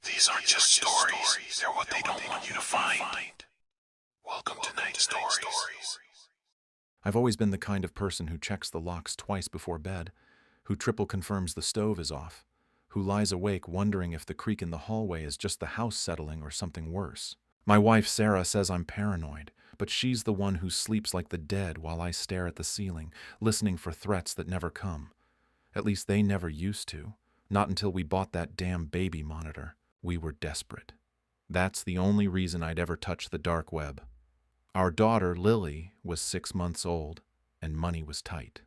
These aren't just stories, they're what they don't want you to find. Welcome to Night Stories. I've always been the kind of person who checks the locks twice before bed, who triple confirms the stove is off, who lies awake wondering if the creak in the hallway is just the house settling or something worse. My wife Sarah says I'm paranoid, but she's the one who sleeps like the dead while I stare at the ceiling, listening for threats that never come. At least they never used to. Not until we bought that damn baby monitor. We were desperate. That's the only reason I'd ever touch the dark web. Our daughter, Lily, was 6 months old, and money was tight.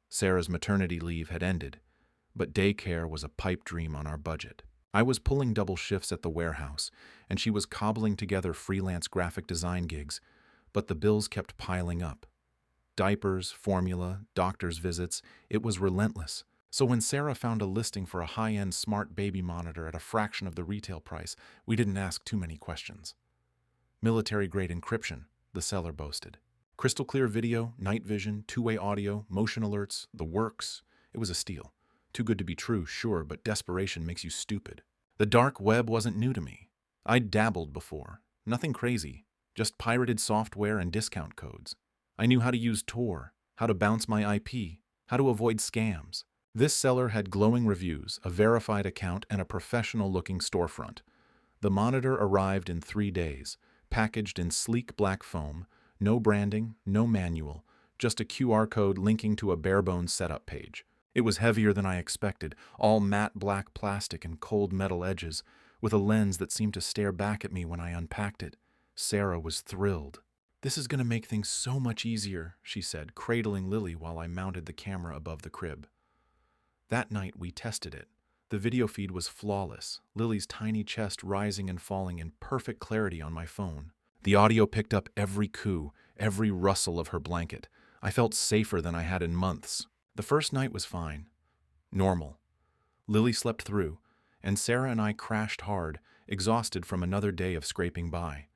Sarah's maternity leave had ended, but daycare was a pipe dream on our budget. I was pulling double shifts at the warehouse, and she was cobbling together freelance graphic design gigs, but the bills kept piling up. Diapers, formula, doctor's visits, it was relentless. So when Sarah found a listing for a high-end smart baby monitor at a fraction of the retail price, we didn't ask too many questions. Military-grade encryption, the seller boasted. Crystal clear video, night vision, two-way audio, motion alerts, the works. It was a steal. Too good to be true, sure, but desperation makes you stupid. The dark web wasn't new to me. I'd dabbled before. Nothing crazy, just pirated software and discount codes. I knew how to use Tor, how to bounce my IP, how to avoid scams. This seller had glowing reviews, a verified account, and a professional-looking storefront. The monitor arrived in 3 days, packaged in sleek black foam, no branding, no manual, just a QR code linking to a bare-bones setup page. It was heavier than I expected, all matte black plastic and cold metal edges, with a lens that seemed to stare back at me when I unpacked it. Sarah was thrilled. "This is going to make things so much easier," she said, cradling Lily while I mounted the camera above the crib. That night, we tested it. The video feed was flawless, Lily's tiny chest rising and falling in perfect clarity on my phone. The audio picked up every coo, every rustle of her blanket. I felt safer than I had in months. The first night was fine. Normal. Lily slept through, and Sarah and I crashed hard, exhausted from another day of scraping by.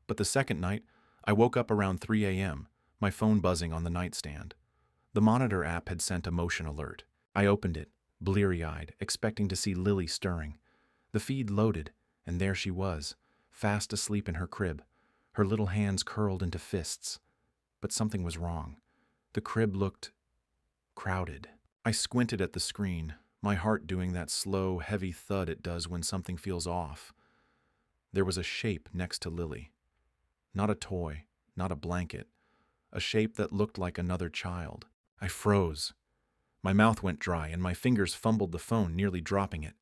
But the second night, I woke up around 3 a.m., my phone buzzing on the nightstand. The monitor app had sent a motion alert. I opened it, bleary-eyed, expecting to see Lily stirring. The feed loaded, and there she was, fast asleep in her crib, her little hands curled into fists. But something was wrong. The crib looked crowded. I squinted at the screen, my heart doing that slow, heavy thud it does when something feels off. There was a shape next to Lily. Not a toy, not a blanket. A shape that looked like another child. I froze. My mouth went dry, and my fingers fumbled the phone, nearly dropping it.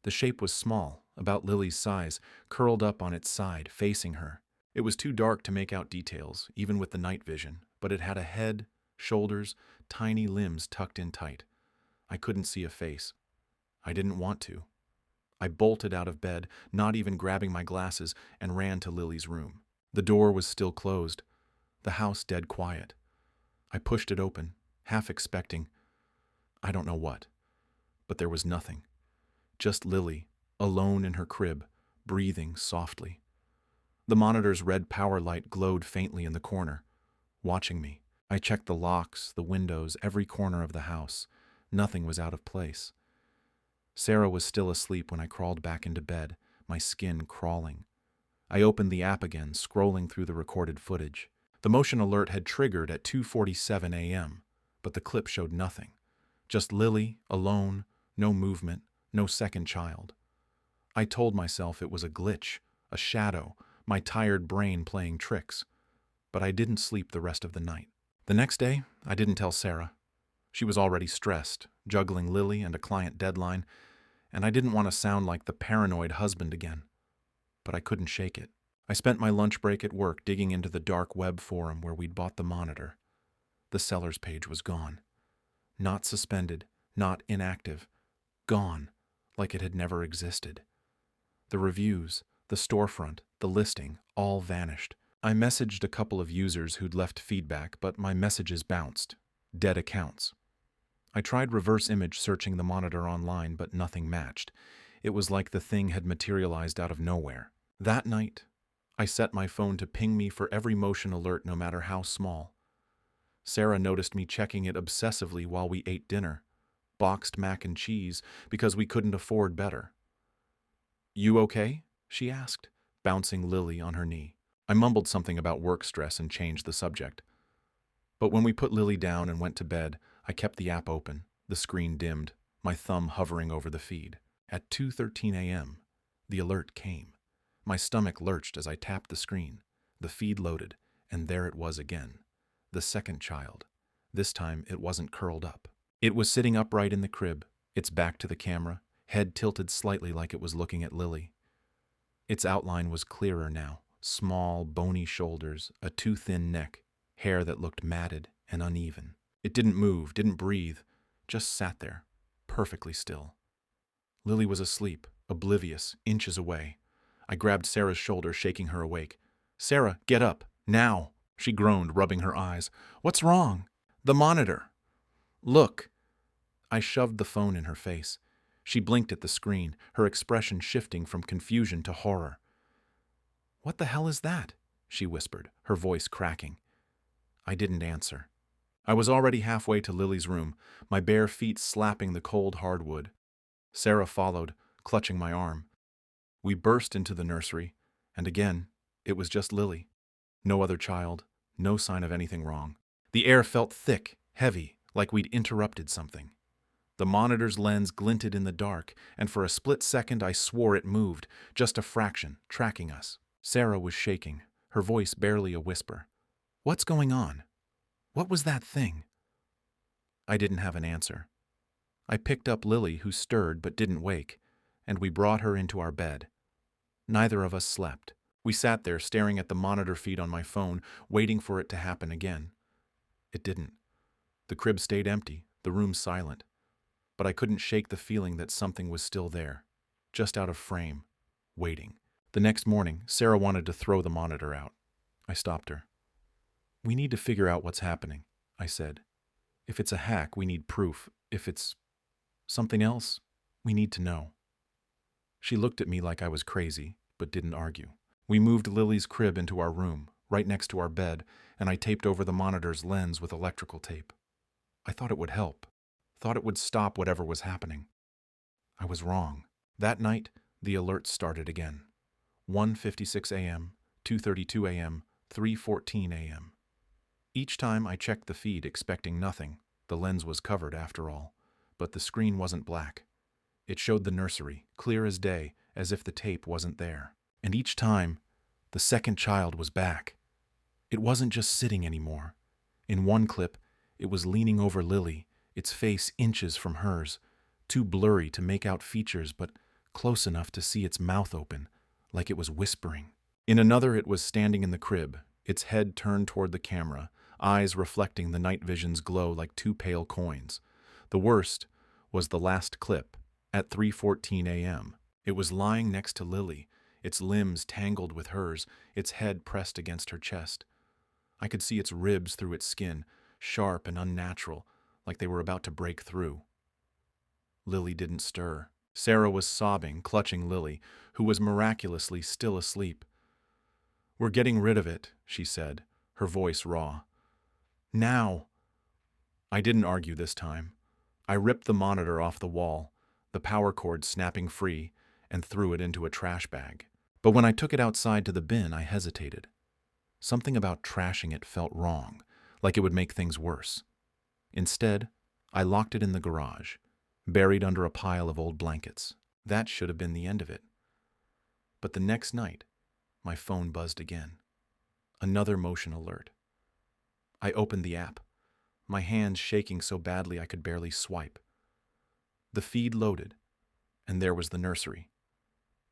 The shape was small, about Lily's size, curled up on its side, facing her. It was too dark to make out details, even with the night vision, but it had a head, shoulders, tiny limbs tucked in tight. I couldn't see a face. I didn't want to. I bolted out of bed, not even grabbing my glasses, and ran to Lily's room. The door was still closed, the house dead quiet. I pushed it open, half expecting I don't know what, but there was nothing. Just Lily, alone in her crib, breathing softly. The monitor's red power light glowed faintly in the corner, watching me. I checked the locks, the windows, every corner of the house. Nothing was out of place. Sarah was still asleep when I crawled back into bed, my skin crawling. I opened the app again, scrolling through the recorded footage. The motion alert had triggered at 2:47 a.m., but the clip showed nothing. Just Lily, alone, no movement, no second child. I told myself it was a glitch, a shadow, my tired brain playing tricks. But I didn't sleep the rest of the night. The next day, I didn't tell Sarah. She was already stressed, juggling Lily and a client deadline, and I didn't want to sound like the paranoid husband again. But I couldn't shake it. I spent my lunch break at work digging into the dark web forum where we'd bought the monitor. The seller's page was gone. Not suspended, not inactive. Gone, like it had never existed. The reviews, the storefront, the listing, all vanished. I messaged a couple of users who'd left feedback, but my messages bounced. Dead accounts. I tried reverse image searching the monitor online, but nothing matched. It was like the thing had materialized out of nowhere. That night, I set my phone to ping me for every motion alert, no matter how small. Sarah noticed me checking it obsessively while we ate dinner, boxed mac and cheese, because we couldn't afford better. "You okay?" she asked, bouncing Lily on her knee. I mumbled something about work stress and changed the subject. But when we put Lily down and went to bed, I kept the app open, the screen dimmed, my thumb hovering over the feed. At 2:13 a.m., the alert came. My stomach lurched as I tapped the screen. The feed loaded, and there it was again. The second child. This time it wasn't curled up. It was sitting upright in the crib, its back to the camera, head tilted slightly like it was looking at Lily. Its outline was clearer now. Small, bony shoulders, a too thin neck, hair that looked matted and uneven. It didn't move, didn't breathe, just sat there, perfectly still. Lily was asleep, oblivious, inches away. I grabbed Sarah's shoulder, shaking her awake. "Sarah, get up, now!" She groaned, rubbing her eyes. "What's wrong?" "The monitor." "Look." I shoved the phone in her face. She blinked at the screen, her expression shifting from confusion to horror. "What the hell is that?" she whispered, her voice cracking. I didn't answer. I was already halfway to Lily's room, my bare feet slapping the cold hardwood. Sarah followed, clutching my arm. We burst into the nursery, and again, it was just Lily. No other child, no sign of anything wrong. The air felt thick, heavy, like we'd interrupted something. The monitor's lens glinted in the dark, and for a split second I swore it moved, just a fraction, tracking us. Sarah was shaking, her voice barely a whisper. "What's going on? What was that thing?" I didn't have an answer. I picked up Lily, who stirred but didn't wake, and we brought her into our bed. Neither of us slept. We sat there staring at the monitor feed on my phone, waiting for it to happen again. It didn't. The crib stayed empty, the room silent. But I couldn't shake the feeling that something was still there, just out of frame, waiting. The next morning, Sarah wanted to throw the monitor out. I stopped her. "We need to figure out what's happening," I said. "If it's a hack, we need proof. If it's something else, we need to know." She looked at me like I was crazy, but didn't argue. We moved Lily's crib into our room, right next to our bed, and I taped over the monitor's lens with electrical tape. I thought it would help. Thought it would stop whatever was happening. I was wrong. That night, the alerts started again. 1:56 a.m., 2:32 a.m., 3:14 a.m. Each time I checked the feed expecting nothing. The lens was covered after all. But the screen wasn't black. It showed the nursery, clear as day, as if the tape wasn't there. And each time, the second child was back. It wasn't just sitting anymore. In one clip, it was leaning over Lily, its face inches from hers, too blurry to make out features, but close enough to see its mouth open, like it was whispering. In another, it was standing in the crib, its head turned toward the camera, eyes reflecting the night vision's glow like two pale coins. The worst was the last clip, at 3:14 a.m. It was lying next to Lily, its limbs tangled with hers, its head pressed against her chest. I could see its ribs through its skin, sharp and unnatural, like they were about to break through. Lily didn't stir. Sarah was sobbing, clutching Lily, who was miraculously still asleep. "We're getting rid of it," she said, her voice raw. "Now!" I didn't argue this time. I ripped the monitor off the wall, the power cord snapping free, and threw it into a trash bag. But when I took it outside to the bin, I hesitated. Something about trashing it felt wrong, like it would make things worse. Instead, I locked it in the garage, buried under a pile of old blankets. That should have been the end of it. But the next night, my phone buzzed again. Another motion alert. I opened the app, my hands shaking so badly I could barely swipe. The feed loaded, and there was the nursery.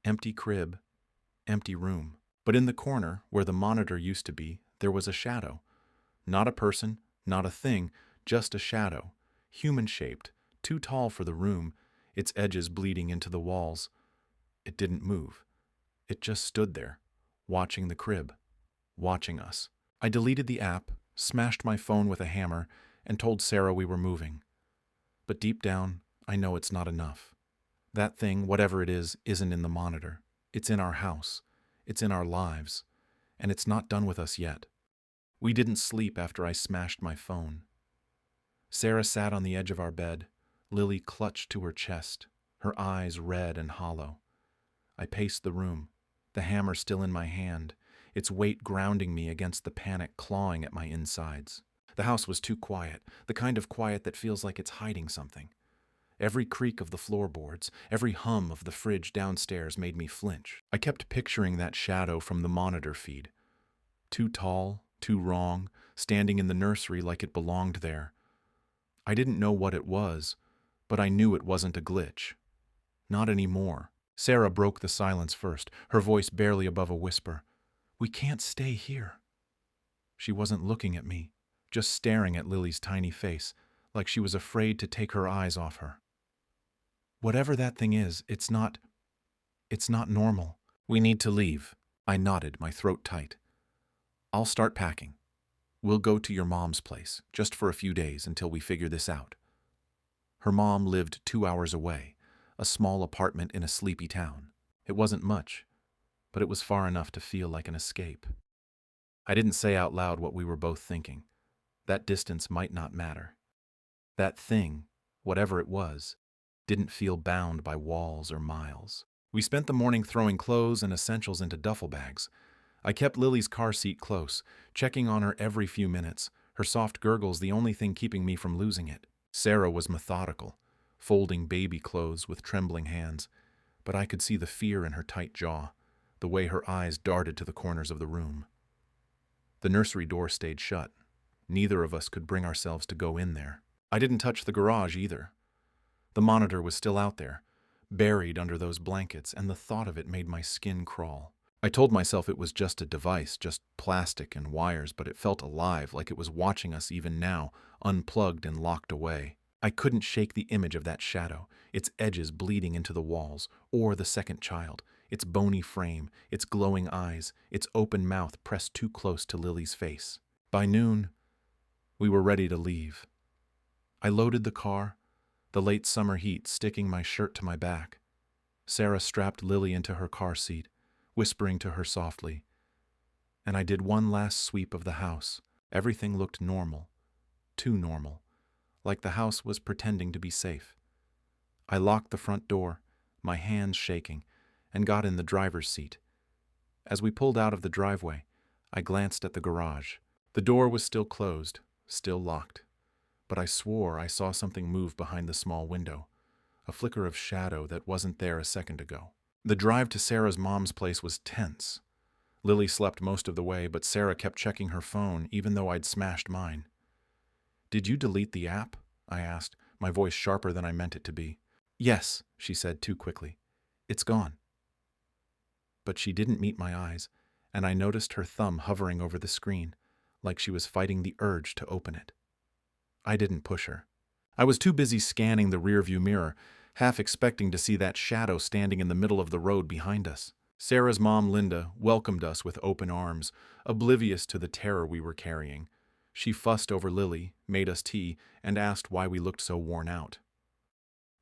Empty crib, empty room. But in the corner, where the monitor used to be, there was a shadow. Not a person, not a thing, just a shadow, human-shaped, too tall for the room, its edges bleeding into the walls. It didn't move. It just stood there, watching the crib, watching us. I deleted the app, smashed my phone with a hammer, and told Sarah we were moving. But deep down, I know it's not enough. That thing, whatever it is, isn't in the monitor. It's in our house. It's in our lives. And it's not done with us yet. We didn't sleep after I smashed my phone. Sarah sat on the edge of our bed, Lily clutched to her chest, her eyes red and hollow. I paced the room, the hammer still in my hand, its weight grounding me against the panic clawing at my insides. The house was too quiet, the kind of quiet that feels like it's hiding something. Every creak of the floorboards, every hum of the fridge downstairs made me flinch. I kept picturing that shadow from the monitor feed. Too tall, too wrong, standing in the nursery like it belonged there. I didn't know what it was, but I knew it wasn't a glitch. Not anymore. Sarah broke the silence first, her voice barely above a whisper. "We can't stay here." She wasn't looking at me, just staring at Lily's tiny face, like she was afraid to take her eyes off her. "Whatever that thing is, it's not normal. We need to leave." I nodded, my throat tight. "I'll start packing. We'll go to your mom's place, just for a few days until we figure this out." Her mom lived 2 hours away, a small apartment in a sleepy town. It wasn't much, but it was far enough to feel like an escape. I didn't say out loud what we were both thinking. That distance might not matter. That thing, whatever it was, didn't feel bound by walls or miles. We spent the morning throwing clothes and essentials into duffel bags. I kept Lily's car seat close, checking on her every few minutes, her soft gurgles the only thing keeping me from losing it. Sarah was methodical, folding baby clothes with trembling hands, but I could see the fear in her tight jaw, the way her eyes darted to the corners of the room. The nursery door stayed shut. Neither of us could bring ourselves to go in there. I didn't touch the garage either. The monitor was still out there, buried under those blankets, and the thought of it made my skin crawl. I told myself it was just a device, just plastic and wires, but it felt alive, like it was watching us even now, unplugged and locked away. I couldn't shake the image of that shadow, its edges bleeding into the walls, or the second child, its bony frame, its glowing eyes, its open mouth pressed too close to Lily's face. By noon, we were ready to leave. I loaded the car, the late summer heat sticking my shirt to my back. Sarah strapped Lily into her car seat, whispering to her softly. And I did one last sweep of the house. Everything looked normal, too normal, like the house was pretending to be safe. I locked the front door, my hands shaking, and got in the driver's seat. As we pulled out of the driveway, I glanced at the garage. The door was still closed, still locked, but I swore I saw something move behind the small window, a flicker of shadow that wasn't there a second ago. The drive to Sarah's mom's place was tense. Lily slept most of the way, but Sarah kept checking her phone, even though I'd smashed mine. "Did you delete the app?" I asked, my voice sharper than I meant it to be. "Yes," she said too quickly. "It's gone." But she didn't meet my eyes, and I noticed her thumb hovering over the screen, like she was fighting the urge to open it. I didn't push her. I was too busy scanning the rearview mirror, half expecting to see that shadow standing in the middle of the road behind us. Sarah's mom, Linda, welcomed us with open arms, oblivious to the terror we were carrying. She fussed over Lily, made us tea, and asked why we looked so worn out.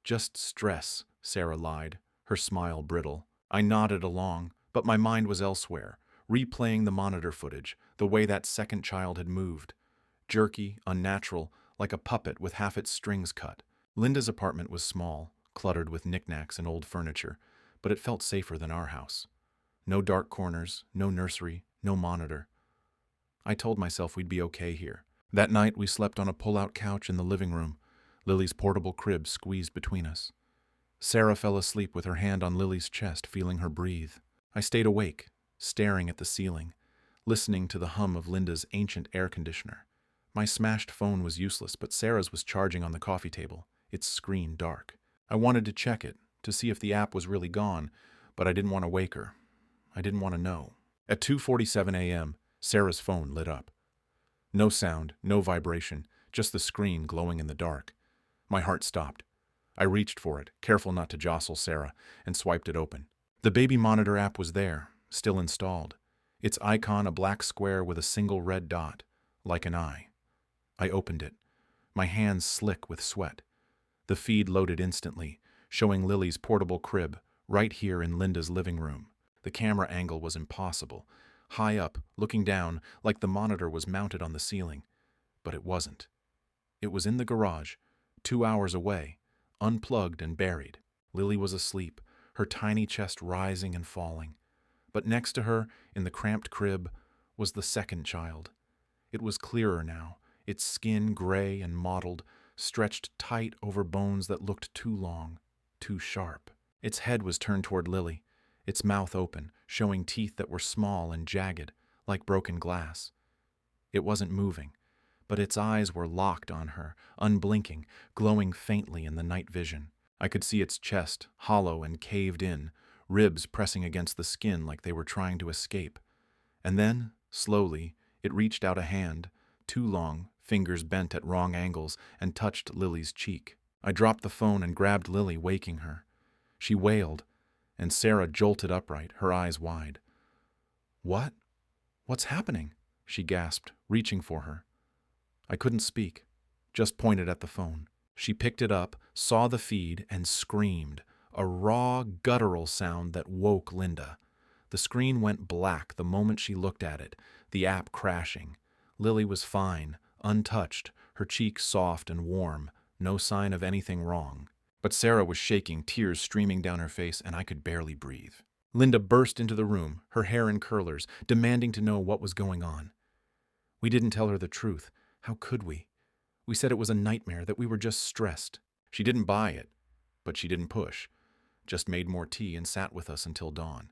"Just stress," Sarah lied, her smile brittle. I nodded along, but my mind was elsewhere, replaying the monitor footage, the way that second child had moved. Jerky, unnatural, like a puppet with half its strings cut. Linda's apartment was small, cluttered with knickknacks and old furniture, but it felt safer than our house. No dark corners, no nursery, no monitor. I told myself we'd be okay here. That night we slept on a pull-out couch in the living room, Lily's portable crib squeezed between us. Sarah fell asleep with her hand on Lily's chest, feeling her breathe. I stayed awake, staring at the ceiling, listening to the hum of Linda's ancient air conditioner. My smashed phone was useless, but Sarah's was charging on the coffee table, its screen dark. I wanted to check it, to see if the app was really gone, but I didn't want to wake her. I didn't want to know. At 2:47 a.m., Sarah's phone lit up. No sound, no vibration, just the screen glowing in the dark. My heart stopped. I reached for it, careful not to jostle Sarah, and swiped it open. The baby monitor app was there, still installed. Its icon a black square with a single red dot, like an eye. I opened it, my hands slick with sweat. The feed loaded instantly, showing Lily's portable crib, right here in Linda's living room. The camera angle was impossible. High up, looking down, like the monitor was mounted on the ceiling. But it wasn't. It was in the garage, 2 hours away, unplugged and buried. Lily was asleep, her tiny chest rising and falling. But next to her, in the cramped crib, was the second child. It was clearer now, its skin gray and mottled, stretched tight over bones that looked too long, too sharp. Its head was turned toward Lily, its mouth open, showing teeth that were small and jagged, like broken glass. It wasn't moving, but its eyes were locked on her, unblinking, glowing faintly in the night vision. I could see its chest, hollow and caved in, ribs pressing against the skin like they were trying to escape. And then, slowly, it reached out a hand, too long, fingers bent at wrong angles, and touched Lily's cheek. I dropped the phone and grabbed Lily, waking her. She wailed, and Sarah jolted upright, her eyes wide. "What? What's happening?" she gasped, reaching for her. I couldn't speak, just pointed at the phone. She picked it up, saw the feed, and screamed, a raw, guttural sound that woke Linda. The screen went black the moment she looked at it, the app crashing. Lily was fine, untouched, her cheeks soft and warm, no sign of anything wrong. But Sarah was shaking, tears streaming down her face, and I could barely breathe. Linda burst into the room, her hair in curlers, demanding to know what was going on. We didn't tell her the truth. How could we? We said it was a nightmare, that we were just stressed. She didn't buy it, but she didn't push. Just made more tea and sat with us until dawn.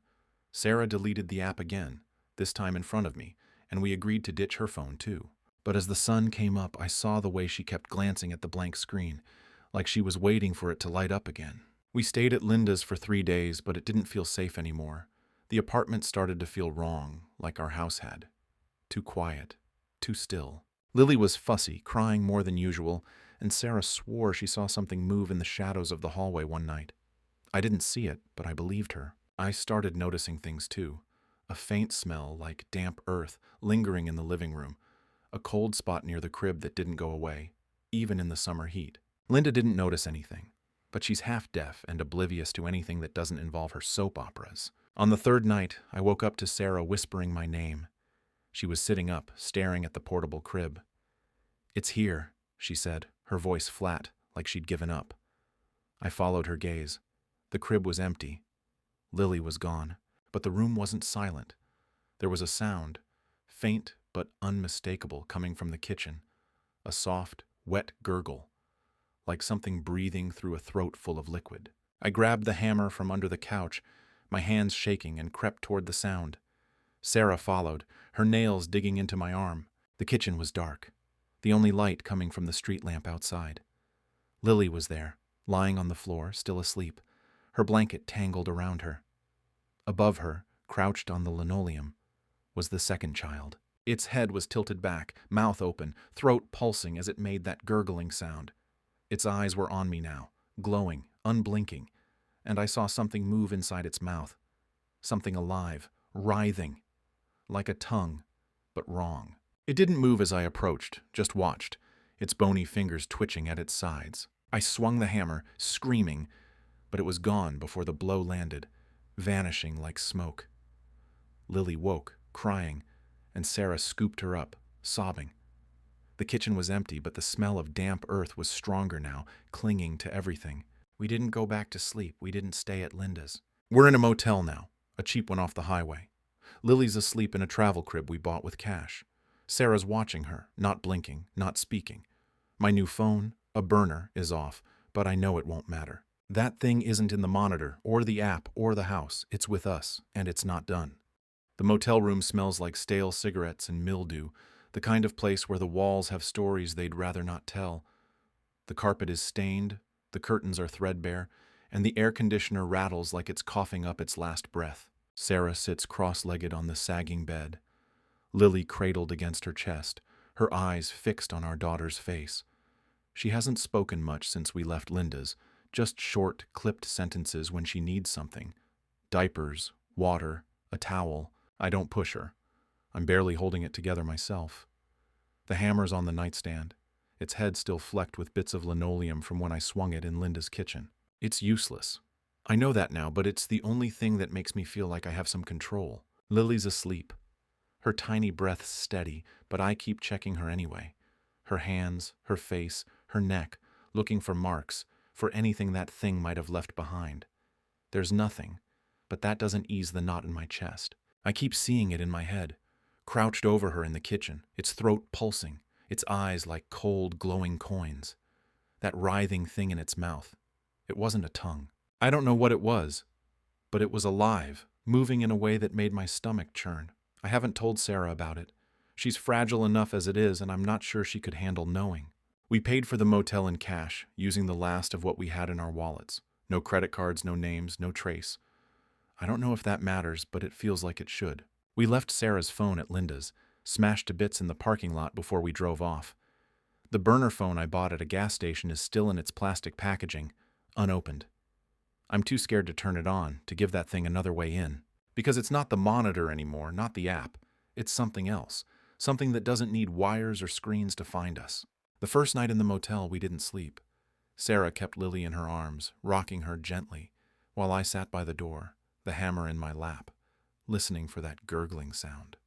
Sarah deleted the app again, this time in front of me, and we agreed to ditch her phone too. But as the sun came up, I saw the way she kept glancing at the blank screen, like she was waiting for it to light up again. We stayed at Linda's for 3 days, but it didn't feel safe anymore. The apartment started to feel wrong, like our house had. Too quiet, too still. Lily was fussy, crying more than usual, and Sarah swore she saw something move in the shadows of the hallway one night. I didn't see it, but I believed her. I started noticing things too. A faint smell like damp earth lingering in the living room. A cold spot near the crib that didn't go away, even in the summer heat. Linda didn't notice anything, but she's half deaf and oblivious to anything that doesn't involve her soap operas. On the 3rd night, I woke up to Sarah whispering my name. She was sitting up, staring at the portable crib. "It's here," she said, her voice flat, like she'd given up. I followed her gaze. The crib was empty. Lily was gone, but the room wasn't silent. There was a sound, faint but unmistakable, coming from the kitchen. A soft, wet gurgle, like something breathing through a throat full of liquid. I grabbed the hammer from under the couch, my hands shaking, and crept toward the sound. Sarah followed, her nails digging into my arm. The kitchen was dark, the only light coming from the street lamp outside. Lily was there, lying on the floor, still asleep, her blanket tangled around her. Above her, crouched on the linoleum, was the second child. Its head was tilted back, mouth open, throat pulsing as it made that gurgling sound. Its eyes were on me now, glowing, unblinking, and I saw something move inside its mouth. Something alive, writhing, like a tongue, but wrong. It didn't move as I approached, just watched, its bony fingers twitching at its sides. I swung the hammer, screaming, but it was gone before the blow landed, vanishing like smoke. Lily woke, crying, and Sarah scooped her up, sobbing. The kitchen was empty, but the smell of damp earth was stronger now, clinging to everything. We didn't go back to sleep. We didn't stay at Linda's. We're in a motel now, a cheap one off the highway. Lily's asleep in a travel crib we bought with cash. Sarah's watching her, not blinking, not speaking. My new phone, a burner, is off, but I know it won't matter. That thing isn't in the monitor, or the app, or the house. It's with us, and it's not done. The motel room smells like stale cigarettes and mildew, the kind of place where the walls have stories they'd rather not tell. The carpet is stained, the curtains are threadbare, and the air conditioner rattles like it's coughing up its last breath. Sarah sits cross-legged on the sagging bed, Lily cradled against her chest, her eyes fixed on our daughter's face. She hasn't spoken much since we left Linda's, just short, clipped sentences when she needs something. Diapers, water, a towel. I don't push her. I'm barely holding it together myself. The hammer's on the nightstand, its head still flecked with bits of linoleum from when I swung it in Linda's kitchen. It's useless. I know that now, but it's the only thing that makes me feel like I have some control. Lily's asleep. Her tiny breaths steady, but I keep checking her anyway. Her hands, her face, her neck, looking for marks, for anything that thing might have left behind. There's nothing, but that doesn't ease the knot in my chest. I keep seeing it in my head, crouched over her in the kitchen, its throat pulsing, its eyes like cold, glowing coins. That writhing thing in its mouth. It wasn't a tongue. I don't know what it was, but it was alive, moving in a way that made my stomach churn. I haven't told Sarah about it. She's fragile enough as it is, and I'm not sure she could handle knowing. We paid for the motel in cash, using the last of what we had in our wallets. No credit cards, no names, no trace. I don't know if that matters, but it feels like it should. We left Sarah's phone at Linda's, smashed to bits in the parking lot before we drove off. The burner phone I bought at a gas station is still in its plastic packaging, unopened. I'm too scared to turn it on, to give that thing another way in. Because it's not the monitor anymore, not the app. It's something else. Something that doesn't need wires or screens to find us. The first night in the motel, we didn't sleep. Sarah kept Lily in her arms, rocking her gently, while I sat by the door, the hammer in my lap, listening for that gurgling sound.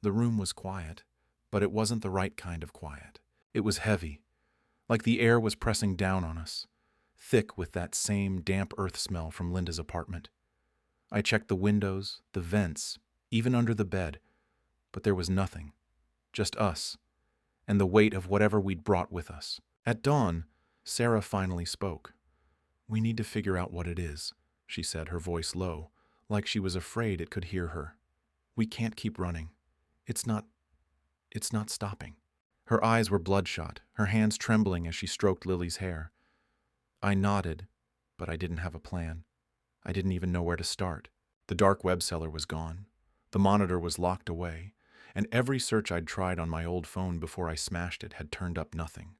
The room was quiet, but it wasn't the right kind of quiet. It was heavy, like the air was pressing down on us, thick with that same damp earth smell from Linda's apartment. I checked the windows, the vents, even under the bed, but there was nothing, just us, and the weight of whatever we'd brought with us. At dawn, Sarah finally spoke. "We need to figure out what it is," she said, her voice low, like she was afraid it could hear her. "We can't keep running. It's not stopping." Her eyes were bloodshot, her hands trembling as she stroked Lily's hair. I nodded, but I didn't have a plan. I didn't even know where to start. The dark web cellar was gone. The monitor was locked away, and every search I'd tried on my old phone before I smashed it had turned up nothing.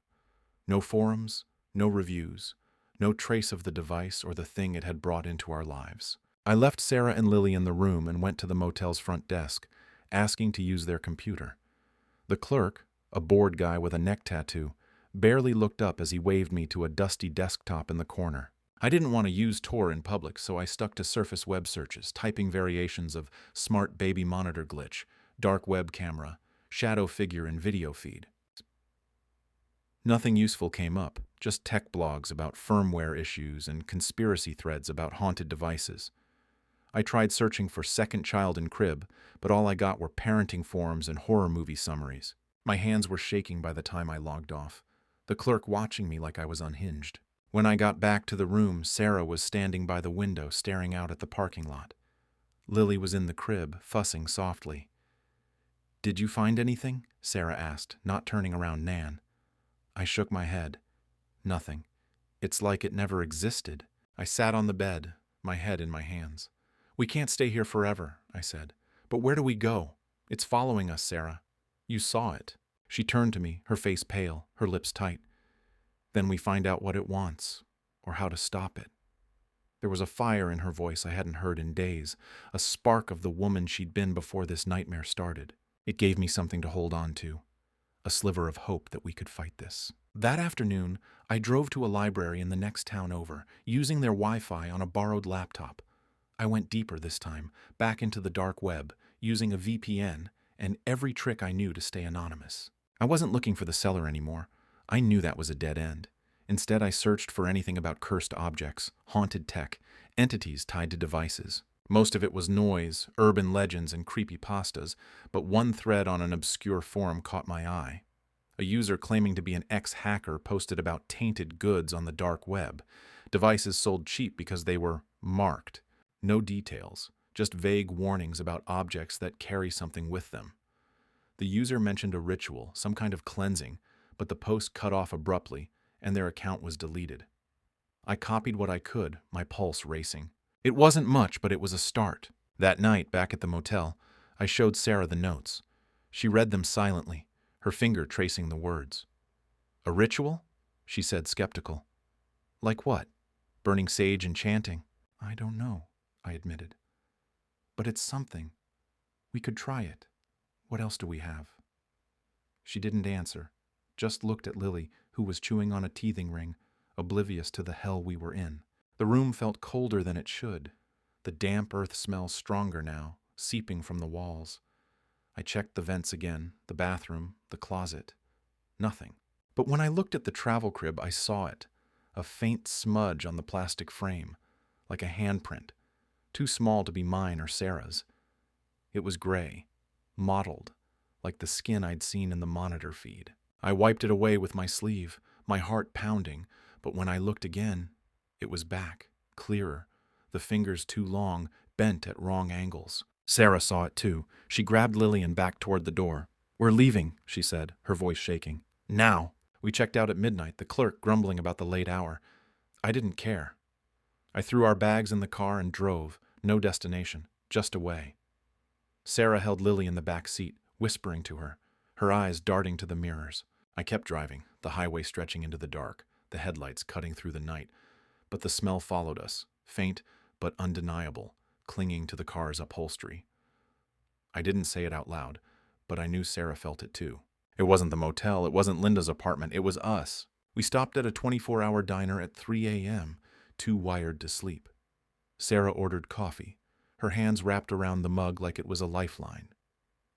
No forums, no reviews, no trace of the device or the thing it had brought into our lives. I left Sarah and Lily in the room and went to the motel's front desk, asking to use their computer. The clerk, a bored guy with a neck tattoo, barely looked up as he waved me to a dusty desktop in the corner. I didn't want to use Tor in public, so I stuck to surface web searches, typing variations of smart baby monitor glitch, dark web camera, shadow figure, and video feed. Nothing useful came up, just tech blogs about firmware issues and conspiracy threads about haunted devices. I tried searching for second child in crib, but all I got were parenting forums and horror movie summaries. My hands were shaking by the time I logged off, the clerk watching me like I was unhinged. When I got back to the room, Sarah was standing by the window staring out at the parking lot. Lily was in the crib, fussing softly. "Did you find anything?" Sarah asked, not turning around Nan. I shook my head. Nothing. It's like it never existed. I sat on the bed, my head in my hands. "We can't stay here forever," I said. "But where do we go? It's following us, Sarah. You saw it." She turned to me, her face pale, her lips tight. "Then we find out what it wants, or how to stop it." There was a fire in her voice I hadn't heard in days, a spark of the woman she'd been before this nightmare started. It gave me something to hold on to, a sliver of hope that we could fight this. That afternoon, I drove to a library in the next town over, using their Wi-Fi on a borrowed laptop. I went deeper this time, back into the dark web, using a VPN and every trick I knew to stay anonymous. I wasn't looking for the cellar anymore. I knew that was a dead end. Instead, I searched for anything about cursed objects, haunted tech, entities tied to devices. Most of it was noise, urban legends, and creepypastas, but one thread on an obscure forum caught my eye. A user claiming to be an ex-hacker posted about tainted goods on the dark web. Devices sold cheap because they were marked. No details, just vague warnings about objects that carry something with them. The user mentioned a ritual, some kind of cleansing, but the post cut off abruptly, and their account was deleted. I copied what I could, my pulse racing. It wasn't much, but it was a start. That night, back at the motel, I showed Sarah the notes. She read them silently, her finger tracing the words. "A ritual?" she said, skeptical. "Like what? Burning sage and chanting?" "I don't know," I admitted. "But it's something. We could try it. What else do we have?" She didn't answer, just looked at Lily, who was chewing on a teething ring, oblivious to the hell we were in. The room felt colder than it should. The damp earth smell stronger now, seeping from the walls. I checked the vents again, the bathroom, the closet. Nothing. But when I looked at the travel crib, I saw it, a faint smudge on the plastic frame, like a handprint, too small to be mine or Sarah's. It was gray, mottled, like the skin I'd seen in the monitor feed. I wiped it away with my sleeve, my heart pounding, but when I looked again, it was back, clearer, the fingers too long, bent at wrong angles. Sarah saw it too. She grabbed Lily and backed toward the door. "We're leaving," she said, her voice shaking. "Now." We checked out at midnight, the clerk grumbling about the late hour. I didn't care. I threw our bags in the car and drove, no destination, just away. Sarah held Lily in the back seat, whispering to her, her eyes darting to the mirrors. I kept driving, the highway stretching into the dark, the headlights cutting through the night. But the smell followed us, faint but undeniable, clinging to the car's upholstery. I didn't say it out loud, but I knew Sarah felt it too. It wasn't the motel, it wasn't Linda's apartment, it was us. We stopped at a 24-hour diner at 3 a.m., too wired to sleep. Sarah ordered coffee, her hands wrapped around the mug like it was a lifeline.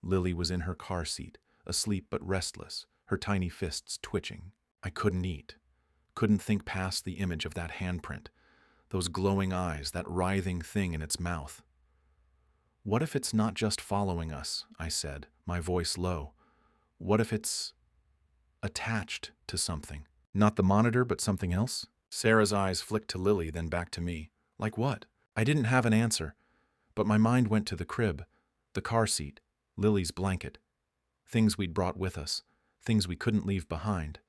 Lily was in her car seat, asleep but restless, her tiny fists twitching. I couldn't eat, couldn't think past the image of that handprint, those glowing eyes, that writhing thing in its mouth. "What if it's not just following us?" I said, my voice low. "What if it's attached to something? Not the monitor, but something else?" Sarah's eyes flicked to Lily, then back to me. Like what? I didn't have an answer, but my mind went to the crib, the car seat, Lily's blanket. Things we'd brought with us, things we couldn't leave behind.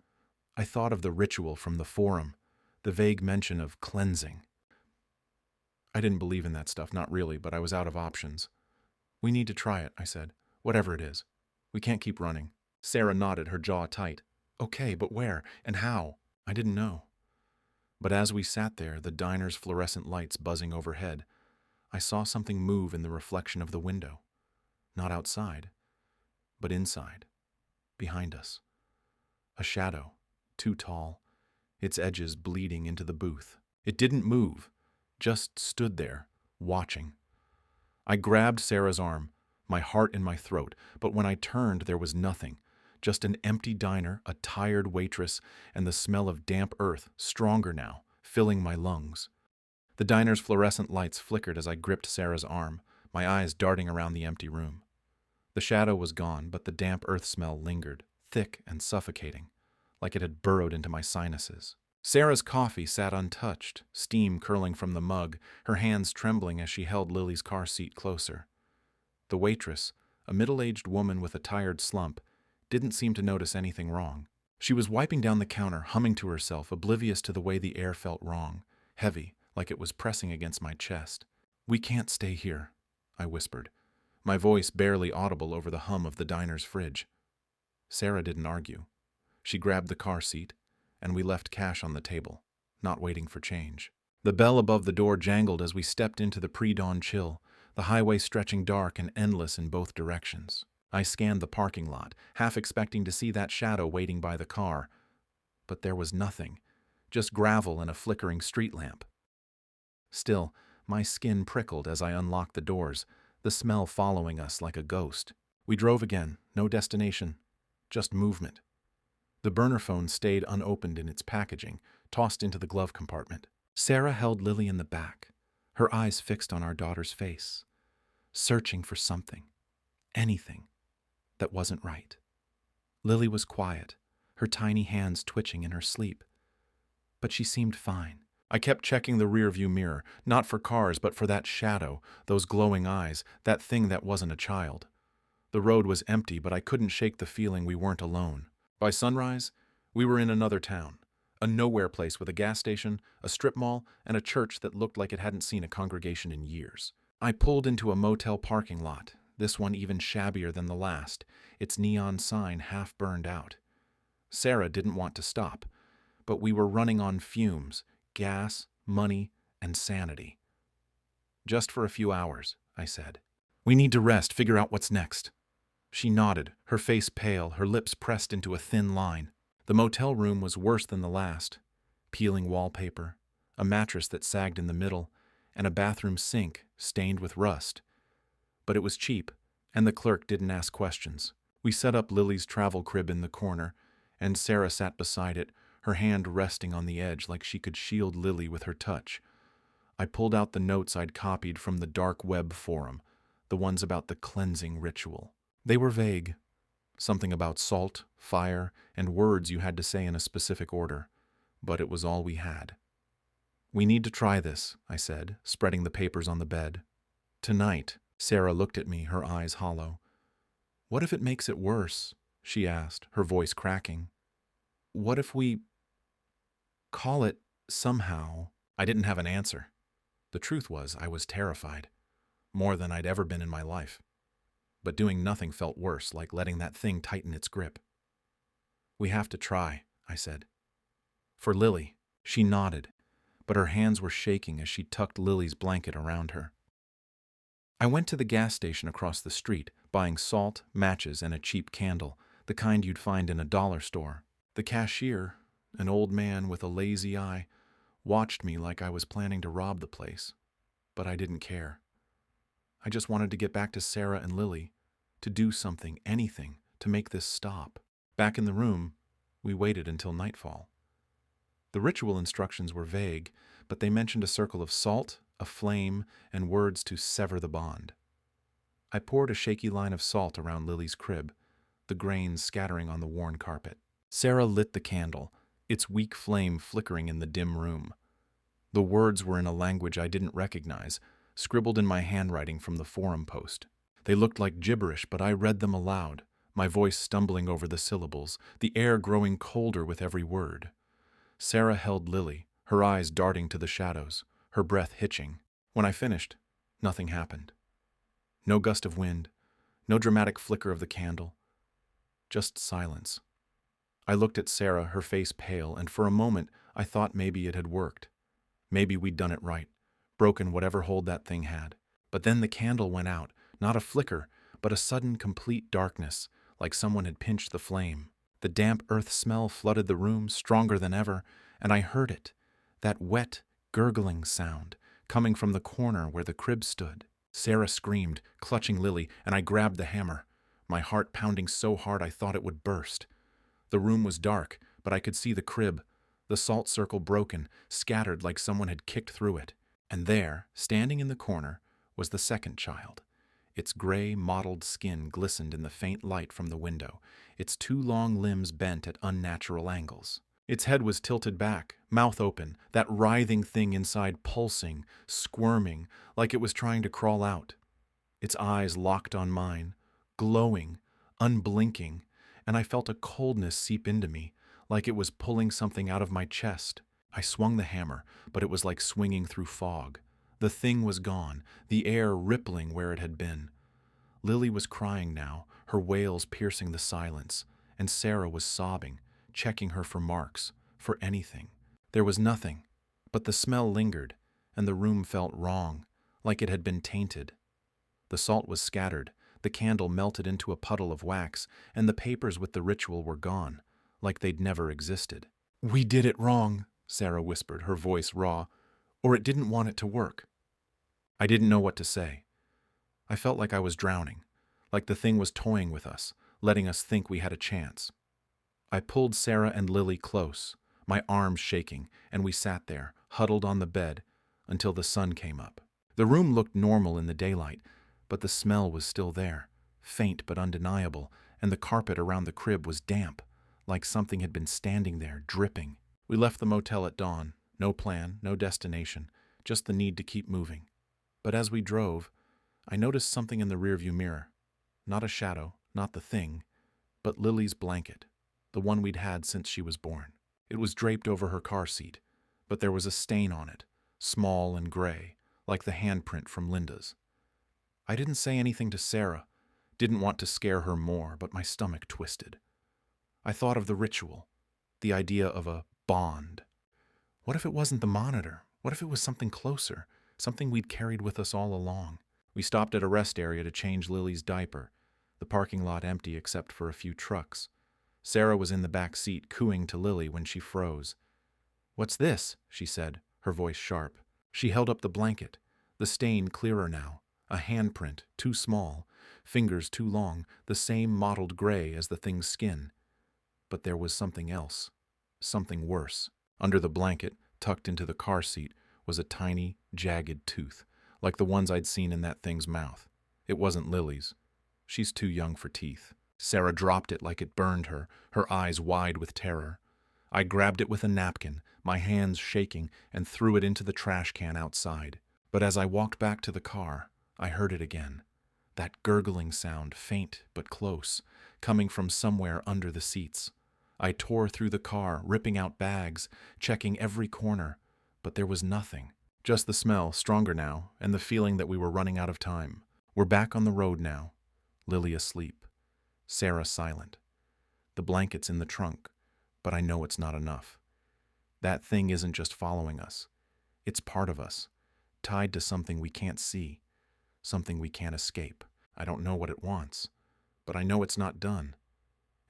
I thought of the ritual from the forum, the vague mention of cleansing. I didn't believe in that stuff, not really, but I was out of options. "We need to try it," I said. "Whatever it is. We can't keep running." Sarah nodded, her jaw tight. "Okay, but where and how?" I didn't know. But as we sat there, the diner's fluorescent lights buzzing overhead, I saw something move in the reflection of the window. Not outside, but inside, behind us. A shadow, too tall, its edges bleeding into the booth. It didn't move, just stood there, watching. I grabbed Sarah's arm, my heart in my throat, but when I turned there was nothing. Just an empty diner, a tired waitress, and the smell of damp earth, stronger now, filling my lungs. The diner's fluorescent lights flickered as I gripped Sarah's arm, my eyes darting around the empty room. The shadow was gone, but the damp earth smell lingered, thick and suffocating, like it had burrowed into my sinuses. Sarah's coffee sat untouched, steam curling from the mug, her hands trembling as she held Lily's car seat closer. The waitress, a middle-aged woman with a tired slump, didn't seem to notice anything wrong. She was wiping down the counter, humming to herself, oblivious to the way the air felt wrong, heavy, like it was pressing against my chest. "We can't stay here," I whispered, my voice barely audible over the hum of the diner's fridge. Sarah didn't argue. She grabbed the car seat, and we left cash on the table, not waiting for change. The bell above the door jangled as we stepped into the pre-dawn chill, the highway stretching dark and endless in both directions. I scanned the parking lot, half expecting to see that shadow waiting by the car. But there was nothing, just gravel and a flickering street lamp. Still, my skin prickled as I unlocked the doors, the smell following us like a ghost. We drove again, no destination, just movement. The burner phone stayed unopened in its packaging, tossed into the glove compartment. Sarah held Lily in the back, her eyes fixed on our daughter's face, searching for something, anything, that wasn't right. Lily was quiet, her tiny hands twitching in her sleep. But she seemed fine. I kept checking the rearview mirror, not for cars, but for that shadow, those glowing eyes, that thing that wasn't a child. The road was empty, but I couldn't shake the feeling we weren't alone. By sunrise, we were in another town, a nowhere place with a gas station, a strip mall, and a church that looked like it hadn't seen a congregation in years. I pulled into a motel parking lot, this one even shabbier than the last, its neon sign half burned out. Sarah didn't want to stop, but we were running on fumes, gas, money, and sanity. "Just for a few hours," I said. "We need to rest, figure out what's next." She nodded, her face pale, her lips pressed into a thin line. The motel room was worse than the last. Peeling wallpaper, a mattress that sagged in the middle, and a bathroom sink stained with rust. But it was cheap, and the clerk didn't ask questions. We set up Lily's travel crib in the corner, and Sarah sat beside it, her hand resting on the edge like she could shield Lily with her touch. I pulled out the notes I'd copied from the dark web forum, the ones about the cleansing ritual. They were vague. Something about salt, fire, and words you had to say in a specific order. But it was all we had. "We need to try this," I said, spreading the papers on the bed. "Tonight." Sarah looked at me, her eyes hollow. "What if it makes it worse?" she asked, her voice cracking. "What if we call it somehow?" I didn't have an answer. The truth was, I was terrified, more than I'd ever been in my life. But doing nothing felt worse, like letting that thing tighten its grip. "We have to try," I said. "For Lily." She nodded, but her hands were shaking as she tucked Lily's blanket around her. I went to the gas station across the street, buying salt, matches, and a cheap candle, the kind you'd find in a dollar store. The cashier, an old man with a lazy eye, watched me like I was planning to rob the place. But I didn't care. I just wanted to get back to Sarah and Lily, to do something, anything, to make this stop. Back in the room, we waited until nightfall. The ritual instructions were vague, but they mentioned a circle of salt, a flame, and words to sever the bond. I poured a shaky line of salt around Lily's crib, the grains scattering on the worn carpet. Sarah lit the candle, its weak flame flickering in the dim room. The words were in a language I didn't recognize, scribbled in my handwriting from the forum post. They looked like gibberish, but I read them aloud, my voice stumbling over the syllables, the air growing colder with every word. Sarah held Lily, her eyes darting to the shadows, her breath hitching. When I finished, nothing happened. No gust of wind, no dramatic flicker of the candle, just silence. I looked at Sarah, her face pale, and for a moment I thought maybe it had worked. Maybe we'd done it right, broken whatever hold that thing had. But then the candle went out, not a flicker, but a sudden complete darkness, like someone had pinched the flame. The damp earth smell flooded the room, stronger than ever, and I heard it, that wet, gurgling sound, coming from the corner where the crib stood. Sarah screamed, clutching Lily, and I grabbed the hammer, my heart pounding so hard I thought it would burst. The room was dark, but I could see the crib, the salt circle broken, scattered like someone had kicked through it. And there, standing in the corner, was the second child. Its gray, mottled skin glistened in the faint light from the window, its two long limbs bent at unnatural angles. Its head was tilted back, mouth open, that writhing thing inside pulsing, squirming, like it was trying to crawl out. Its eyes locked on mine, glowing, unblinking, and I felt a coldness seep into me, like it was pulling something out of my chest. I swung the hammer, but it was like swinging through fog. The thing was gone, the air rippling where it had been. Lily was crying now, her wails piercing the silence, and Sarah was sobbing, checking her for marks, for anything. There was nothing, but the smell lingered, and the room felt wrong, like it had been tainted. The salt was scattered, the candle melted into a puddle of wax, and the papers with the ritual were gone, like they'd never existed. "We did it wrong," Sarah whispered, her voice raw, "or it didn't want it to work." I didn't know what to say. I felt like I was drowning, like the thing was toying with us, letting us think we had a chance. I pulled Sarah and Lily close, my arms shaking, and we sat there, huddled on the bed, until the sun came up. The room looked normal in the daylight, but the smell was still there, faint but undeniable, and the carpet around the crib was damp, like something had been standing there, dripping. We left the motel at dawn, no plan, no destination, just the need to keep moving. But as we drove, I noticed something in the rearview mirror. Not a shadow, not the thing, but Lily's blanket, the one we'd had since she was born. It was draped over her car seat, but there was a stain on it, small and gray, like the handprint from Linda's. I didn't say anything to Sarah, didn't want to scare her more, but my stomach twisted. I thought of the ritual, the idea of a bond. What if it wasn't the monitor? What if it was something closer, something we'd carried with us all along? We stopped at a rest area to change Lily's diaper, the parking lot empty except for a few trucks. Sarah was in the back seat, cooing to Lily when she froze. "What's this?" she said, her voice sharp. She held up the blanket, the stain clearer now, a handprint, too small, fingers too long, the same mottled gray as the thing's skin. But there was something else, something worse. Under the blanket, tucked into the car seat, was a tiny, jagged tooth, like the ones I'd seen in that thing's mouth. It wasn't Lily's. She's too young for teeth. Sarah dropped it like it burned her, her eyes wide with terror. I grabbed it with a napkin, my hands shaking, and threw it into the trash can outside. But as I walked back to the car, I heard it again. That gurgling sound, faint but close, coming from somewhere under the seats. I tore through the car, ripping out bags, checking every corner, but there was nothing. Just the smell, stronger now, and the feeling that we were running out of time. We're back on the road now. Lily asleep. Sarah silent. The blanket's in the trunk, but I know it's not enough. That thing isn't just following us. It's part of us, tied to something we can't see, something we can't escape. I don't know what it wants, but I know it's not done.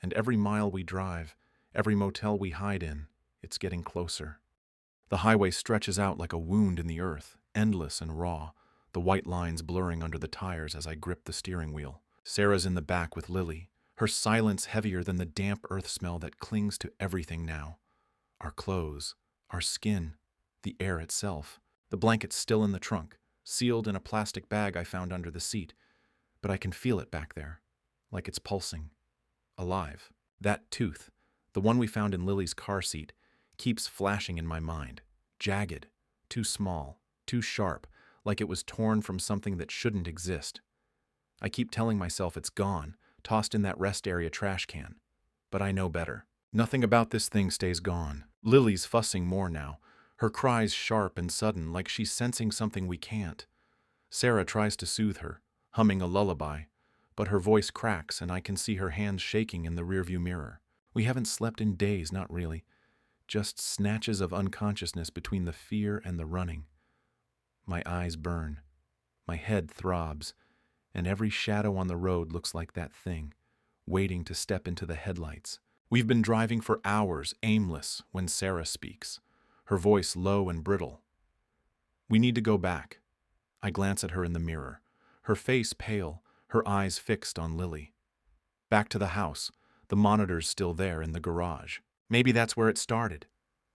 And every mile we drive, every motel we hide in, it's getting closer. The highway stretches out like a wound in the earth, endless and raw, the white lines blurring under the tires as I grip the steering wheel. Sarah's in the back with Lily, her silence heavier than the damp earth smell that clings to everything now. Our clothes, our skin, the air itself. The blanket's still in the trunk, sealed in a plastic bag I found under the seat, but I can feel it back there, like it's pulsing, alive. That tooth, the one we found in Lily's car seat, keeps flashing in my mind, jagged, too small, too sharp, like it was torn from something that shouldn't exist. I keep telling myself it's gone, tossed in that rest area trash can. But I know better. Nothing about this thing stays gone. Lily's fussing more now, her cries sharp and sudden, like she's sensing something we can't. Sarah tries to soothe her, humming a lullaby, but her voice cracks and I can see her hands shaking in the rearview mirror. We haven't slept in days, not really. Just snatches of unconsciousness between the fear and the running. My eyes burn. My head throbs. And every shadow on the road looks like that thing, waiting to step into the headlights. We've been driving for hours, aimless, when Sarah speaks, her voice low and brittle. We need to go back. I glance at her in the mirror, her face pale, her eyes fixed on Lily. Back to the house, the monitor's still there in the garage. Maybe that's where it started.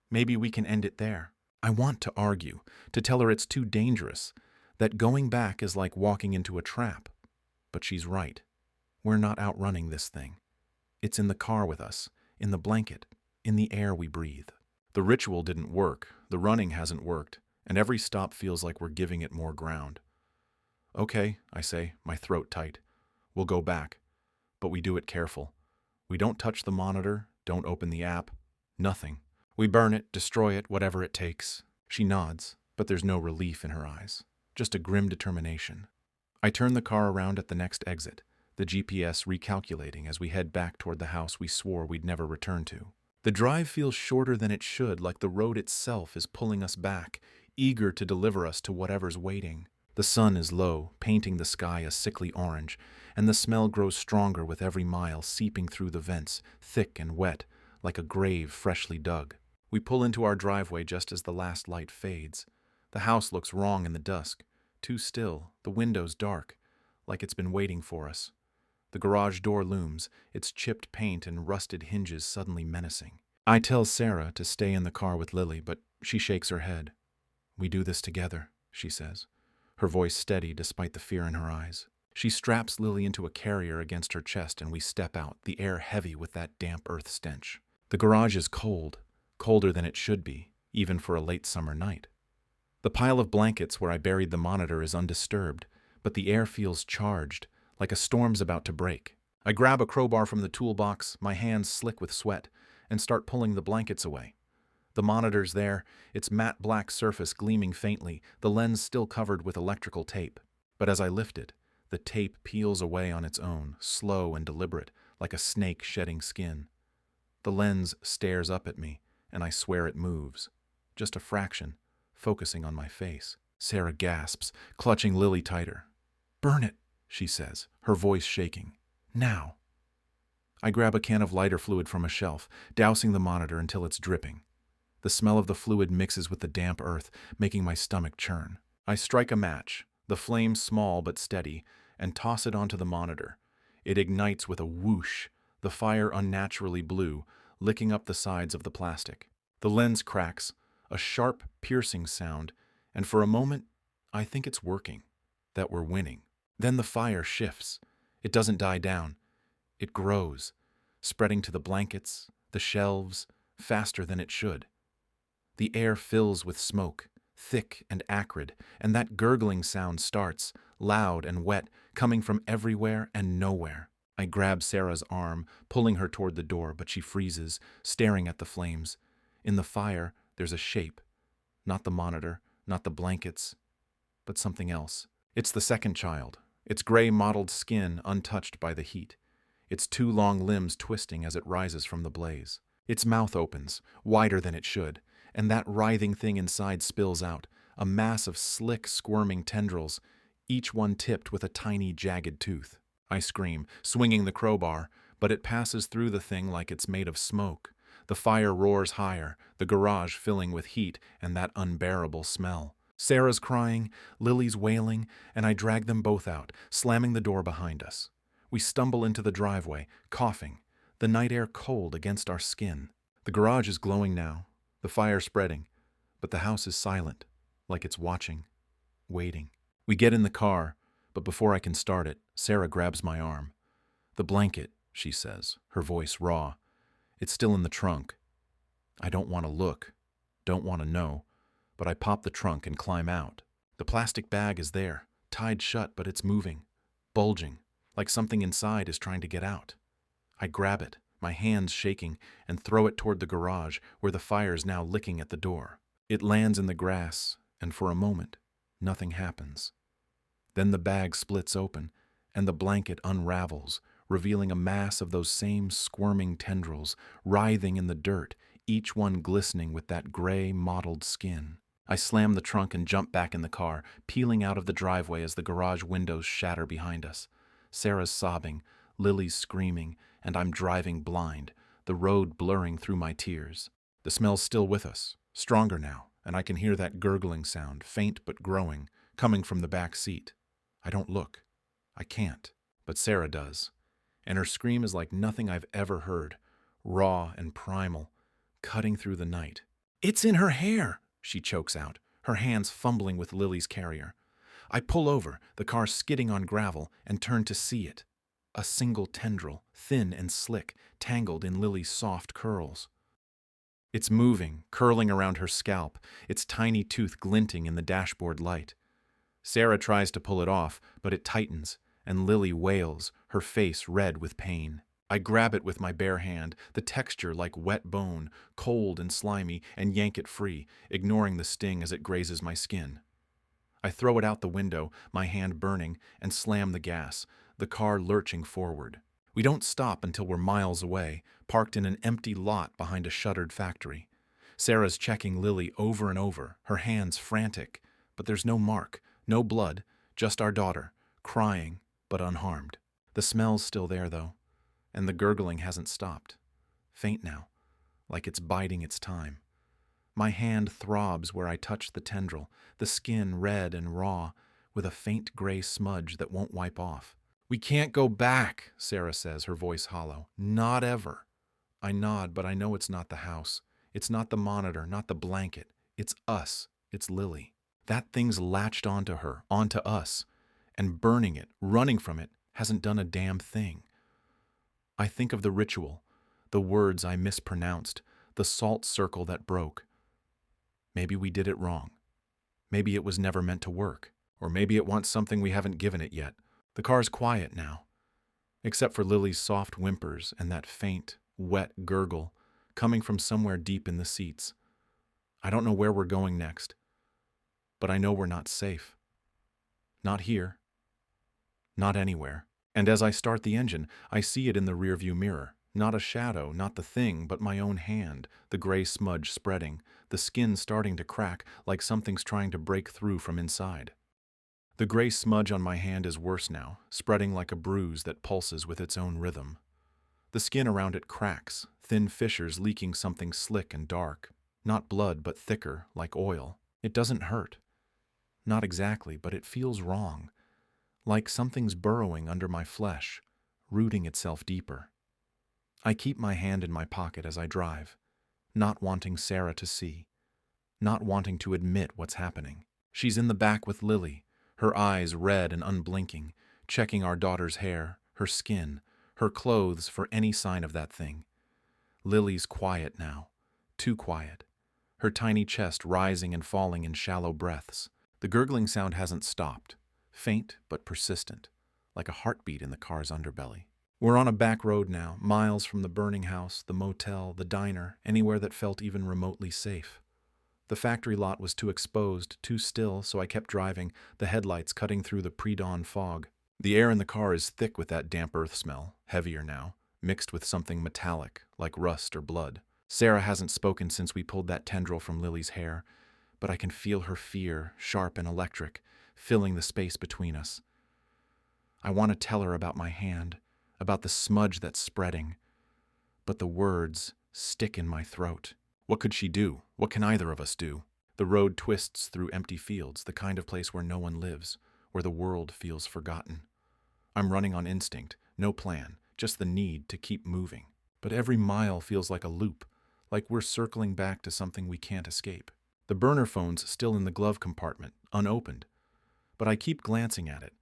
Maybe we can end it there. I want to argue, to tell her it's too dangerous, that going back is like walking into a trap. But she's right. We're not outrunning this thing. It's in the car with us, in the blanket, in the air we breathe. The ritual didn't work, the running hasn't worked, and every stop feels like we're giving it more ground. Okay, I say, my throat tight. We'll go back. But we do it careful. We don't touch the monitor, don't open the app, nothing. We burn it, destroy it, whatever it takes. She nods, but there's no relief in her eyes. Just a grim determination. I turn the car around at the next exit, the GPS recalculating as we head back toward the house we swore we'd never return to. The drive feels shorter than it should, like the road itself is pulling us back, eager to deliver us to whatever's waiting. The sun is low, painting the sky a sickly orange, and the smell grows stronger with every mile, seeping through the vents, thick and wet, like a grave freshly dug. We pull into our driveway just as the last light fades. The house looks wrong in the dusk, too still, the windows dark, like it's been waiting for us. The garage door looms, its chipped paint and rusted hinges suddenly menacing. I tell Sarah to stay in the car with Lily, but she shakes her head. We do this together, she says, her voice steady despite the fear in her eyes. She straps Lily into a carrier against her chest and we step out, the air heavy with that damp earth stench. The garage is cold, colder than it should be, even for a late summer night. The pile of blankets where I buried the monitor is undisturbed, but the air feels charged, like a storm's about to break. I grab a crowbar from the toolbox, my hands slick with sweat, and start pulling the blankets away. The monitor's there, its matte black surface gleaming faintly, the lens still covered with electrical tape. But as I lift it, the tape peels away on its own, slow and deliberate, like a snake shedding skin. The lens stares up at me, and I swear it moves. Just a fraction, focusing on my face. Sarah gasps, clutching Lily tighter. Burn it, she says, her voice shaking. Now. I grab a can of lighter fluid from a shelf, dousing the monitor until it's dripping. The smell of the fluid mixes with the damp earth, making my stomach churn. I strike a match, the flame small but steady, and toss it onto the monitor. It ignites with a whoosh, the fire unnaturally blue, licking up the sides of the plastic. The lens cracks, a sharp, piercing sound, And for a moment, I think it's working, that we're winning. Then the fire shifts. It doesn't die down. It grows, spreading to the blankets, the shelves, faster than it should. The air fills with smoke, thick and acrid, and that gurgling sound starts, loud and wet, coming from everywhere and nowhere. I grab Sarah's arm, pulling her toward the door, but she freezes, staring at the flames. In the fire, there's a shape. Not the monitor, not the blankets, but something else. It's the second child, its gray mottled skin untouched by the heat, its two long limbs twisting as it rises from the blaze. Its mouth opens, wider than it should, and that writhing thing inside spills out, a mass of slick, squirming tendrils, each one tipped with a tiny, jagged tooth. I scream, swinging the crowbar, but it passes through the thing like it's made of smoke. The fire roars higher, the garage filling with heat and that unbearable smell. Sarah's crying, Lily's wailing, and I drag them both out, slamming the door behind us. We stumble into the driveway, coughing, the night air cold against our skin. The garage is glowing now, the fire spreading, but the house is silent, like it's watching, waiting. We get in the car, but before I can start it, Sarah grabs my arm. "The blanket," she says, her voice raw. "It's still in the trunk." I don't want to look, don't want to know, but I pop the trunk and climb out. The plastic bag is there, tied shut, but it's moving, bulging, like something inside is trying to get out. I grab it, my hands shaking, and throw it toward the garage, where the fire's now licking at the door. It lands in the grass, and for a moment, nothing happens. Then the bag splits open, and the blanket unravels, revealing a mass of those same squirming tendrils, writhing in the dirt, each one glistening with that gray, mottled skin. I slam the trunk and jump back in the car, peeling out of the driveway as the garage windows shatter behind us. Sarah's sobbing, Lily's screaming, and I'm driving blind, the road blurring through my tears. The smell's still with us, stronger now, and I can hear that gurgling sound, faint but growing, coming from the back seat. I don't look. I can't, but Sarah does. And her scream is like nothing I've ever heard, raw and primal, cutting through the night. "It's in her hair," she chokes out, her hands fumbling with Lily's carrier. I pull over, the car skidding on gravel, and turn to see it. A single tendril, thin and slick, tangled in Lily's soft curls. It's moving, curling around her scalp, its tiny tooth glinting in the dashboard light. Sarah tries to pull it off, but it tightens, and Lily wails, her face red with pain. I grab it with my bare hand, the texture like wet bone, cold and slimy, and yank it free, ignoring the sting as it grazes my skin. I throw it out the window, my hand burning, and slam the gas, the car lurching forward. We don't stop until we're miles away, parked in an empty lot behind a shuttered factory. Sarah's checking Lily over and over, her hands frantic, but there's no mark, no blood, just our daughter, crying but unharmed. The smell's still there, though, and the gurgling hasn't stopped. Faint now, like it's biding its time. My hand throbs where I touch the tendril, the skin red and raw, with a faint gray smudge that won't wipe off. "We can't go back," Sarah says, her voice hollow. "Not ever." I nod, but I know it's not the house. It's not the monitor, not the blanket. It's us. It's Lily. That thing's latched onto her, onto us, and burning it, running from it, hasn't done a damn thing. I think of the ritual, the words I mispronounced, the salt circle that broke. Maybe we did it wrong. Maybe it was never meant to work. Or maybe it wants something we haven't given it yet. The car's quiet now, except for Lily's soft whimpers and that faint, wet gurgle coming from somewhere deep in the seats. I don't know where we're going next, but I know we're not safe. Not here. Not anywhere. And as I start the engine, I see it in the rearview mirror. Not a shadow, not the thing, but my own hand, the gray smudge spreading, the skin starting to crack like something's trying to break through from inside. The gray smudge on my hand is worse now, spreading like a bruise that pulses with its own rhythm. The skin around it cracks, thin fissures leaking something slick and dark. Not blood, but thicker, like oil. It doesn't hurt. Not exactly, but it feels wrong. Like something's burrowing under my flesh, rooting itself deeper. I keep my hand in my pocket as I drive, not wanting Sarah to see, not wanting to admit what's happening. She's in the back with Lily, her eyes red and unblinking, checking our daughter's hair, her skin, her clothes for any sign of that thing. Lily's quiet now, too quiet, her tiny chest rising and falling in shallow breaths. The gurgling sound hasn't stopped, faint but persistent, like a heartbeat in the car's underbelly. We're on a back road now, miles from the burning house, the motel, the diner, anywhere that felt even remotely safe. The factory lot was too exposed, too still, so I kept driving, the headlights cutting through the pre-dawn fog. The air in the car is thick with that damp earth smell, heavier now, mixed with something metallic, like rust or blood. Sarah hasn't spoken since we pulled that tendril from Lily's hair, but I can feel her fear, sharp and electric, filling the space between us. I want to tell her about my hand, about the smudge that's spreading, but the words stick in my throat. What could she do? What can either of us do? The road twists through empty fields, the kind of place where no one lives, where the world feels forgotten. I'm running on instinct, no plan, just the need to keep moving. But every mile feels like a loop, like we're circling back to something we can't escape. The burner phone's still in the glove compartment, unopened, but I keep glancing at it,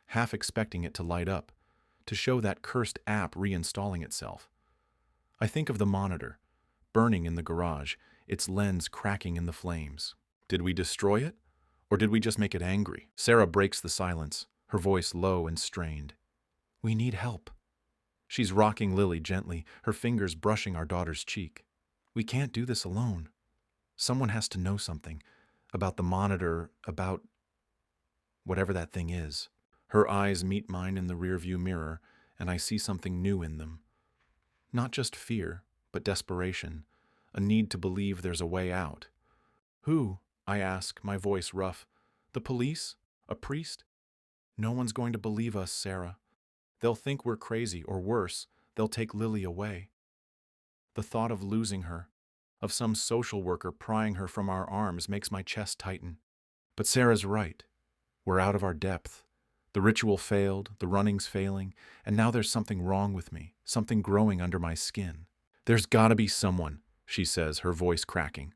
half expecting it to light up, to show that cursed app reinstalling itself. I think of the monitor, burning in the garage, its lens cracking in the flames. Did we destroy it? Or did we just make it angry? Sarah breaks the silence, her voice low and strained. We need help. She's rocking Lily gently, her fingers brushing our daughter's cheek. We can't do this alone. Someone has to know something about the monitor, about whatever that thing is. Her eyes meet mine in the rearview mirror, and I see something new in them. Not just fear, but desperation, a need to believe there's a way out. Who? I ask, my voice rough. The police? A priest? No one's going to believe us, Sarah. They'll think we're crazy, or worse, they'll take Lily away. The thought of losing her, of some social worker prying her from our arms, makes my chest tighten. But Sarah's right. We're out of our depth. The ritual failed, the running's failing, and now there's something wrong with me, something growing under my skin. There's gotta be someone, she says, her voice cracking.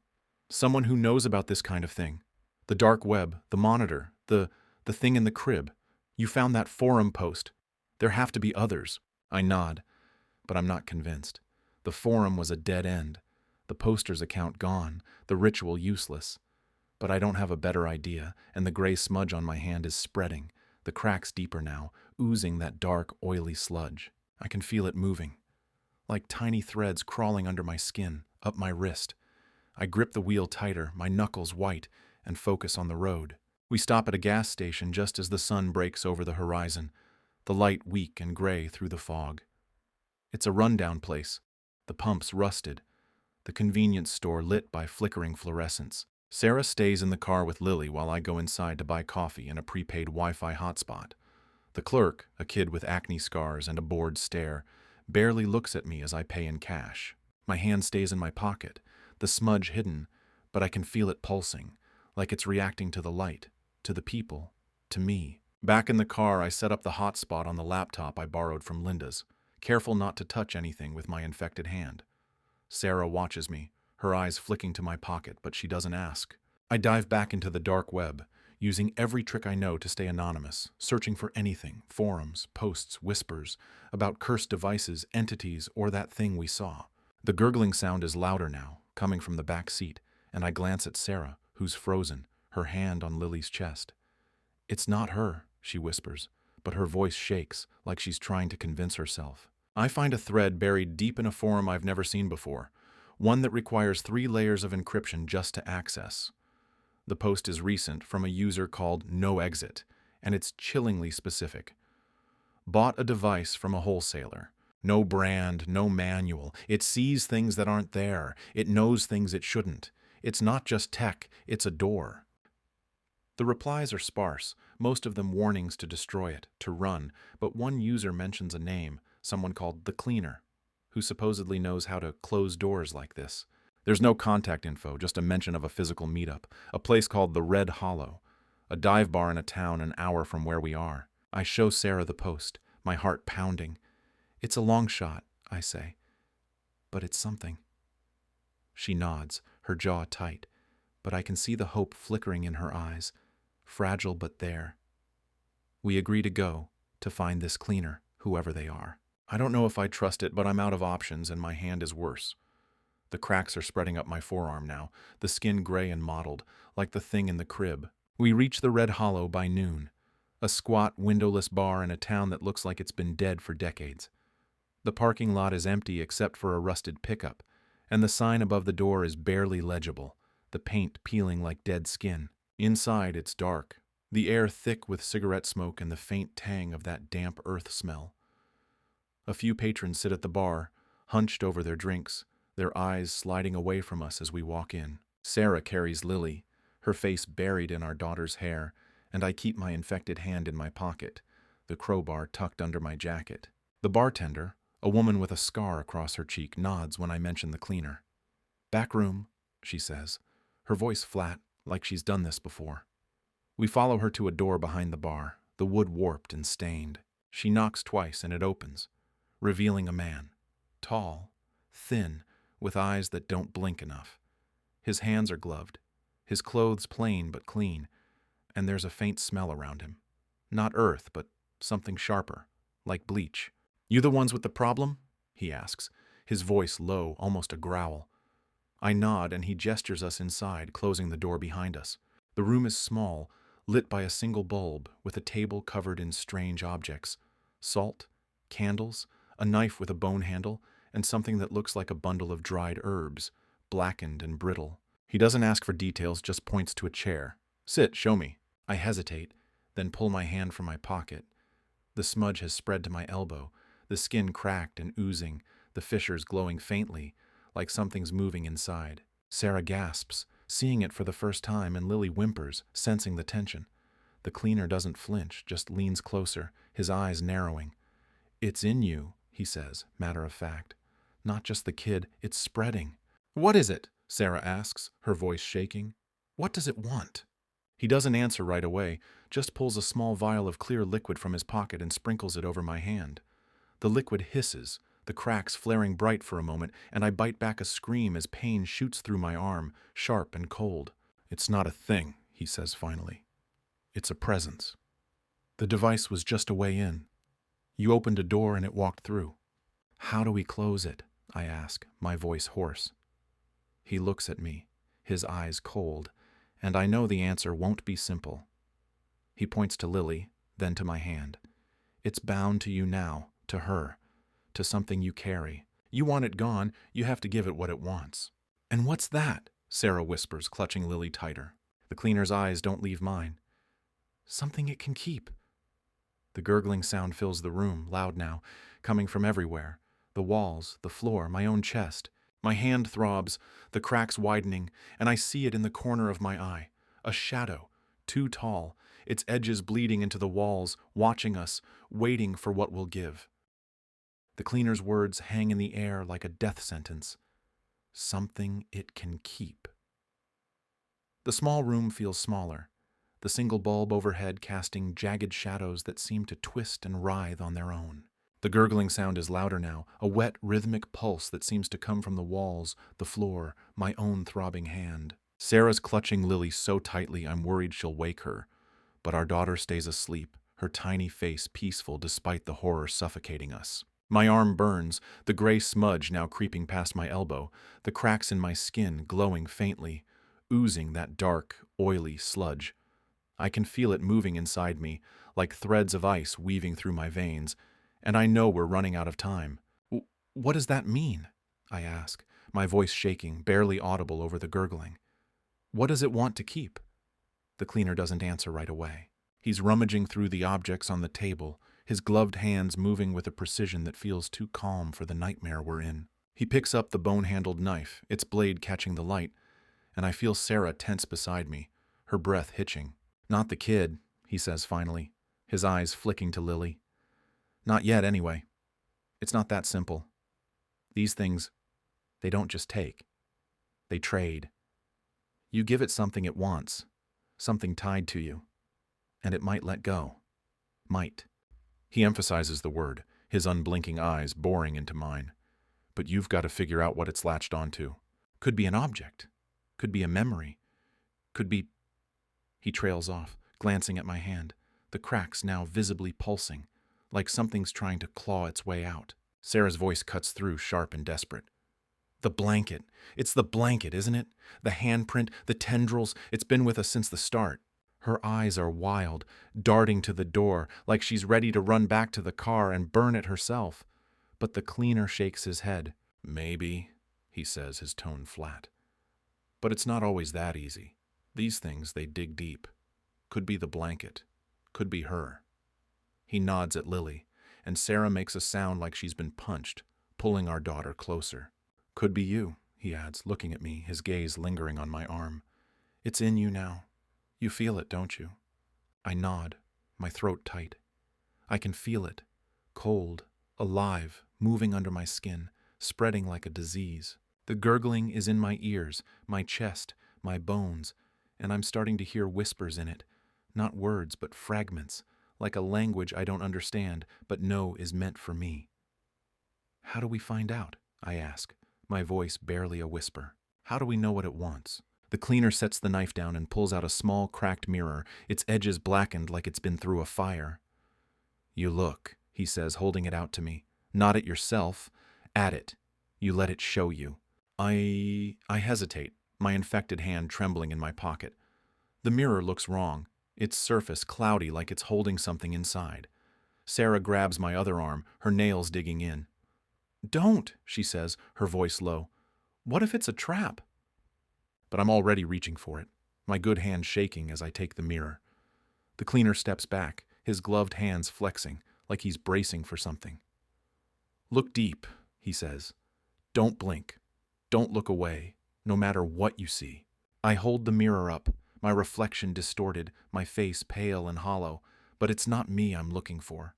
Someone who knows about this kind of thing. The dark web, the monitor, the thing in the crib. You found that forum post. There have to be others. I nod, but I'm not convinced. The forum was a dead end. The poster's account gone, the ritual useless. But I don't have a better idea, and the gray smudge on my hand is spreading, the cracks deeper now, oozing that dark, oily sludge. I can feel it moving, like tiny threads crawling under my skin, up my wrist. I grip the wheel tighter, my knuckles white, and focus on the road. We stop at a gas station just as the sun breaks over the horizon, the light weak and gray through the fog. It's a rundown place, the pumps rusted, the convenience store lit by flickering fluorescents. Sarah stays in the car with Lily while I go inside to buy coffee in a prepaid Wi-Fi hotspot. The clerk, a kid with acne scars and a bored stare, barely looks at me as I pay in cash. My hand stays in my pocket, the smudge hidden, but I can feel it pulsing, like it's reacting to the light, to the people, to me. Back in the car, I set up the hotspot on the laptop I borrowed from Linda's, careful not to touch anything with my infected hand. Sarah watches me, her eyes flicking to my pocket, but she doesn't ask. I dive back into the dark web, using every trick I know to stay anonymous, searching for anything, forums, posts, whispers, about cursed devices, entities, or that thing we saw. The gurgling sound is louder now, coming from the back seat, and I glance at Sarah, who's frozen, her hand on Lily's chest. It's not her, she whispers, but her voice shakes, like she's trying to convince herself. I find a thread buried deep in a forum I've never seen before, one that requires 3 layers of encryption just to access. The post is recent, from a user called No Exit, and it's chillingly specific. Bought a device from a wholesaler. No brand, no manual. It sees things that aren't there. It knows things it shouldn't. It's not just tech, it's a door. The replies are sparse, most of them warnings to destroy it, to run, but one user mentions a name, someone called The Cleaner, who supposedly knows how to close doors like this. There's no contact info, just a mention of a physical meetup, a place called the Red Hollow, a dive bar in a town an hour from where we are. I show Sarah the post, my heart pounding. It's a long shot, I say, but it's something. She nods, her jaw tight, but I can see the hope flickering in her eyes, fragile but there. We agree to go, to find this cleaner, whoever they are. I don't know if I trust it, but I'm out of options and my hand is worse. The cracks are spreading up my forearm now, the skin gray and mottled, like the thing in the crib. We reach the Red Hollow by noon, a squat, windowless bar in a town that looks like it's been dead for decades. The parking lot is empty except for a rusted pickup, and the sign above the door is barely legible, the paint peeling like dead skin. Inside, it's dark, the air thick with cigarette smoke and the faint tang of that damp earth smell. A few patrons sit at the bar, hunched over their drinks, their eyes sliding away from us as we walk in. Sarah carries Lily, her face buried in our daughter's hair, and I keep my infected hand in my pocket, the crowbar tucked under my jacket. The bartender, a woman with a scar across her cheek, nods when I mention the cleaner. "Back room," she says, her voice flat, like she's done this before. We follow her to a door behind the bar, the wood warped and stained. She knocks twice and it opens, revealing a man, tall, thin, with eyes that don't blink enough. His hands are gloved, his clothes plain but clean, and there's a faint smell around him. Not earth, but something sharper, like bleach. "You the ones with the problem?" he asks, his voice low, almost a growl. I nod and he gestures us inside, closing the door behind us. The room is small, lit by a single bulb, with a table covered in strange objects. Salt, candles, a knife with a bone handle, and something that looks like a bundle of dried herbs, blackened and brittle. He doesn't ask for details, just points to a chair. "Sit, show me." I hesitate, then pull my hand from my pocket. The smudge has spread to my elbow, the skin cracked and oozing, the fissures glowing faintly, like something's moving inside. Sarah gasps, seeing it for the first time, and Lily whimpers, sensing the tension. The cleaner doesn't flinch, just leans closer, his eyes narrowing. "It's in you," he says, matter of fact. "Not just the kid, it's spreading." "What is it?" Sarah asks, her voice shaking. "What does it want?" He doesn't answer right away, just pulls a small vial of clear liquid from his pocket and sprinkles it over my hand. The liquid hisses, the cracks flaring bright for a moment, and I bite back a scream as pain shoots through my arm, sharp and cold. "It's not a thing," he says finally. "It's a presence." The device was just a way in. You opened a door and it walked through. "How do we close it?" I ask, my voice hoarse. He looks at me, his eyes cold, and I know the answer won't be simple. He points to Lily, then to my hand. "It's bound to you now, to her, to something you carry. You want it gone, you have to give it what it wants." "And what's that?" Sarah whispers, clutching Lily tighter. The cleaner's eyes don't leave mine. "Something it can keep." The gurgling sound fills the room, loud now, coming from everywhere. The walls, the floor, my own chest. My hand throbs, the cracks widening, and I see it in the corner of my eye. A shadow, too tall, its edges bleeding into the walls, watching us, waiting for what we'll give. The cleaner's words hang in the air like a death sentence. Something it can keep. The small room feels smaller, the single bulb overhead casting jagged shadows that seem to twist and writhe on their own. The gurgling sound is louder now, a wet, rhythmic pulse that seems to come from the walls, the floor, my own throbbing hand. Sarah's clutching Lily so tightly I'm worried she'll wake her, but our daughter stays asleep, her tiny face peaceful despite the horror suffocating us. My arm burns, the gray smudge now creeping past my elbow, the cracks in my skin glowing faintly, oozing that dark, oily sludge. I can feel it moving inside me, like threads of ice weaving through my veins, and I know we're running out of time. "What does that mean?" I ask, my voice shaking, barely audible over the gurgling. "What does it want to keep?" The cleaner doesn't answer right away. He's rummaging through the objects on the table, his gloved hands moving with a precision that feels too calm for the nightmare we're in. He picks up the bone-handled knife, its blade catching the light, and I feel Sarah tense beside me, her breath hitching. "Not the kid," he says finally, his eyes flicking to Lily. "Not yet, anyway. It's not that simple. These things, they don't just take. They trade. You give it something it wants, something tied to you, and it might let go. Might." He emphasizes the word, his unblinking eyes boring into mine. "But you've got to figure out what it's latched onto. Could be an object. Could be a memory. Could be. He trails off, glancing at my hand, the cracks now visibly pulsing, like something's trying to claw its way out. Sarah's voice cuts through, sharp and desperate. The blanket. It's the blanket, isn't it? The handprint, the tendrils. It's been with us since the start. Her eyes are wild, darting to the door, like she's ready to run back to the car and burn it herself. But the cleaner shakes his head. Maybe, he says, his tone flat. But it's not always that easy. These things, they dig deep. Could be the blanket. Could be her. He nods at Lily, and Sarah makes a sound like she's been punched, pulling our daughter closer. Could be you, he adds, looking at me, his gaze lingering on my arm. It's in you now. You feel it, don't you? I nod, my throat tight. I can feel it, cold, alive, moving under my skin, spreading like a disease. The gurgling is in my ears, my chest, my bones, and I'm starting to hear whispers in it. Not words, but fragments, like a language I don't understand, but know is meant for me. How do we find out? I ask, my voice barely a whisper. How do we know what it wants? The cleaner sets the knife down and pulls out a small, cracked mirror, its edges blackened like it's been through a fire. You look, he says, holding it out to me. Not at yourself, at it. You let it show you. I hesitate, my infected hand trembling in my pocket. The mirror looks wrong, its surface cloudy like it's holding something inside. Sarah grabs my other arm, her nails digging in. Don't, she says, her voice low. What if it's a trap? But I'm already reaching for it, my good hand shaking as I take the mirror. The cleaner steps back, his gloved hands flexing, like he's bracing for something. Look deep, he says. Don't blink. Don't look away, no matter what you see. I hold the mirror up, my reflection distorted, my face pale and hollow, but it's not me I'm looking for.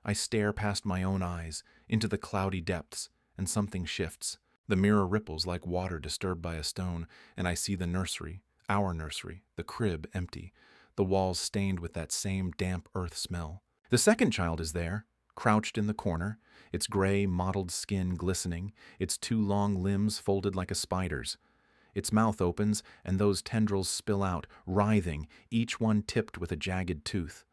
I stare past my own eyes, into the cloudy depths, and something shifts. The mirror ripples like water disturbed by a stone, and I see the nursery, our nursery, the crib empty, the walls stained with that same damp earth smell. The second child is there, crouched in the corner, its gray, mottled skin glistening, its two long limbs folded like a spider's. Its mouth opens, and those tendrils spill out, writhing, each one tipped with a jagged tooth.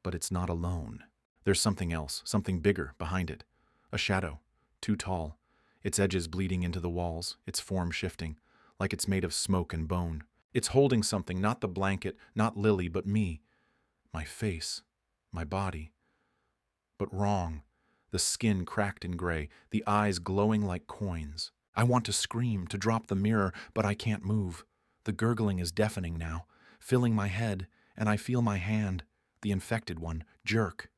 But it's not alone. There's something else, something bigger, behind it. A shadow, too tall, its edges bleeding into the walls, its form shifting, like it's made of smoke and bone. It's holding something, not the blanket, not Lily, but me. My face, my body. But wrong. The skin cracked and gray, the eyes glowing like coins. I want to scream, to drop the mirror, but I can't move. The gurgling is deafening now, filling my head, and I feel my hand, the infected one, jerk,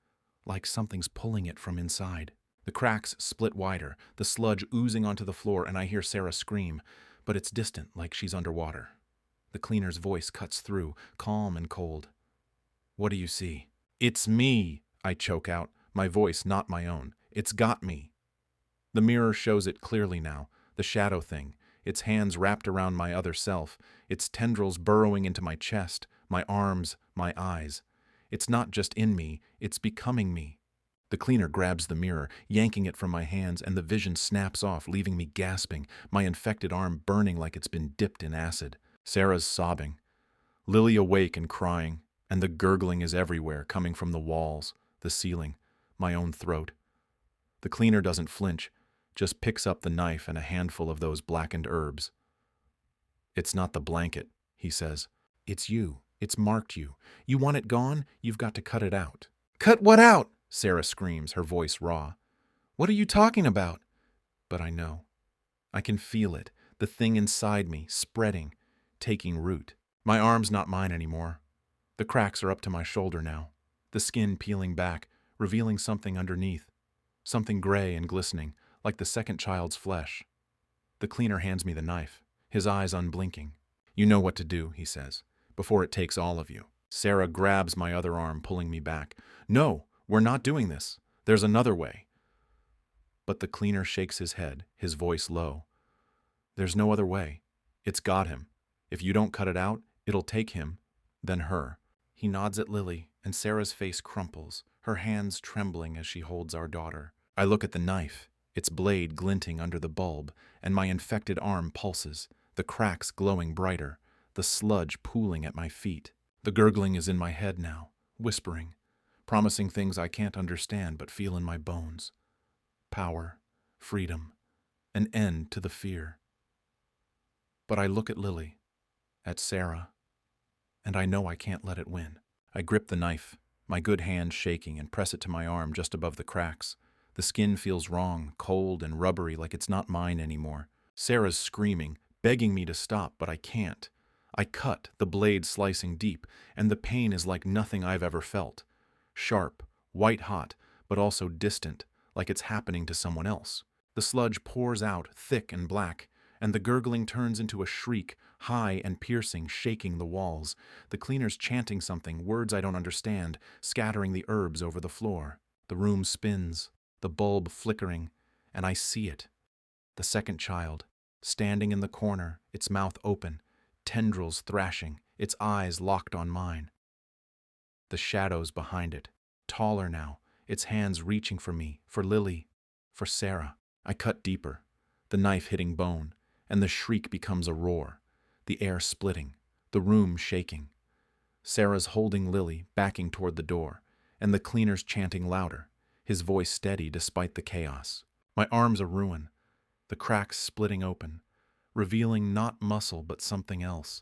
like something's pulling it from inside. The cracks split wider, the sludge oozing onto the floor, and I hear Sarah scream, but it's distant, like she's underwater. The cleaner's voice cuts through, calm and cold. What do you see? It's me, I choke out, my voice not my own. It's got me. The mirror shows it clearly now, the shadow thing, its hands wrapped around my other self, its tendrils burrowing into my chest, my arms, my eyes. It's not just in me, it's becoming me. The cleaner grabs the mirror, yanking it from my hands, and the vision snaps off, leaving me gasping, my infected arm burning like it's been dipped in acid. Sarah's sobbing. Lily awake and crying, and the gurgling is everywhere, coming from the walls, the ceiling, my own throat. The cleaner doesn't flinch, just picks up the knife and a handful of those blackened herbs. It's not the blanket, he says. It's you. It's marked you. You want it gone? You've got to cut it out. Cut what out? Sarah screams, her voice raw. What are you talking about? But I know. I can feel it, the thing inside me, spreading, taking root. My arm's not mine anymore. The cracks are up to my shoulder now, the skin peeling back, revealing something underneath, something gray and glistening, like the second child's flesh. The cleaner hands me the knife, his eyes unblinking. You know what to do, he says, before it takes all of you. Sarah grabs my other arm, pulling me back. No, we're not doing this. There's another way. But the cleaner shakes his head, his voice low. There's no other way. It's got him. If you don't cut it out, it'll take him, then her. He nods at Lily, and Sarah's face crumples, her hands trembling as she holds our daughter. I look at the knife, its blade glinting under the bulb, and my infected arm pulses, the cracks glowing brighter, the sludge pooling at my feet. The gurgling is in my head now, whispering, promising things I can't understand but feel in my bones. Power, freedom, an end to the fear. But I look at Lily, at Sarah, and I know I can't let it win. I grip the knife, my good hand shaking, and press it to my arm just above the cracks. The skin feels wrong, cold and rubbery, like it's not mine anymore. Sarah's screaming, begging me to stop, but I can't. I cut, the blade slicing deep, and the pain is like nothing I've ever felt. Sharp, white-hot, but also distant, like it's happening to someone else. The sludge pours out, thick and black, and the gurgling turns into a shriek, high and piercing, shaking the walls. The cleaner's chanting something, words I don't understand, scattering the herbs over the floor. The room spins, the bulb flickering, and I see it. The second child, standing in the corner, its mouth open, tendrils thrashing, its eyes locked on mine. The shadows behind it, taller now, its hands reaching for me, for Lily, for Sarah. I cut deeper, the knife hitting bone, and the shriek becomes a roar, the air splitting, the room shaking. Sarah's holding Lily, backing toward the door, and the cleaner's chanting louder, his voice steady despite the chaos. My arm's a ruin, the cracks splitting open, revealing not muscle but something else.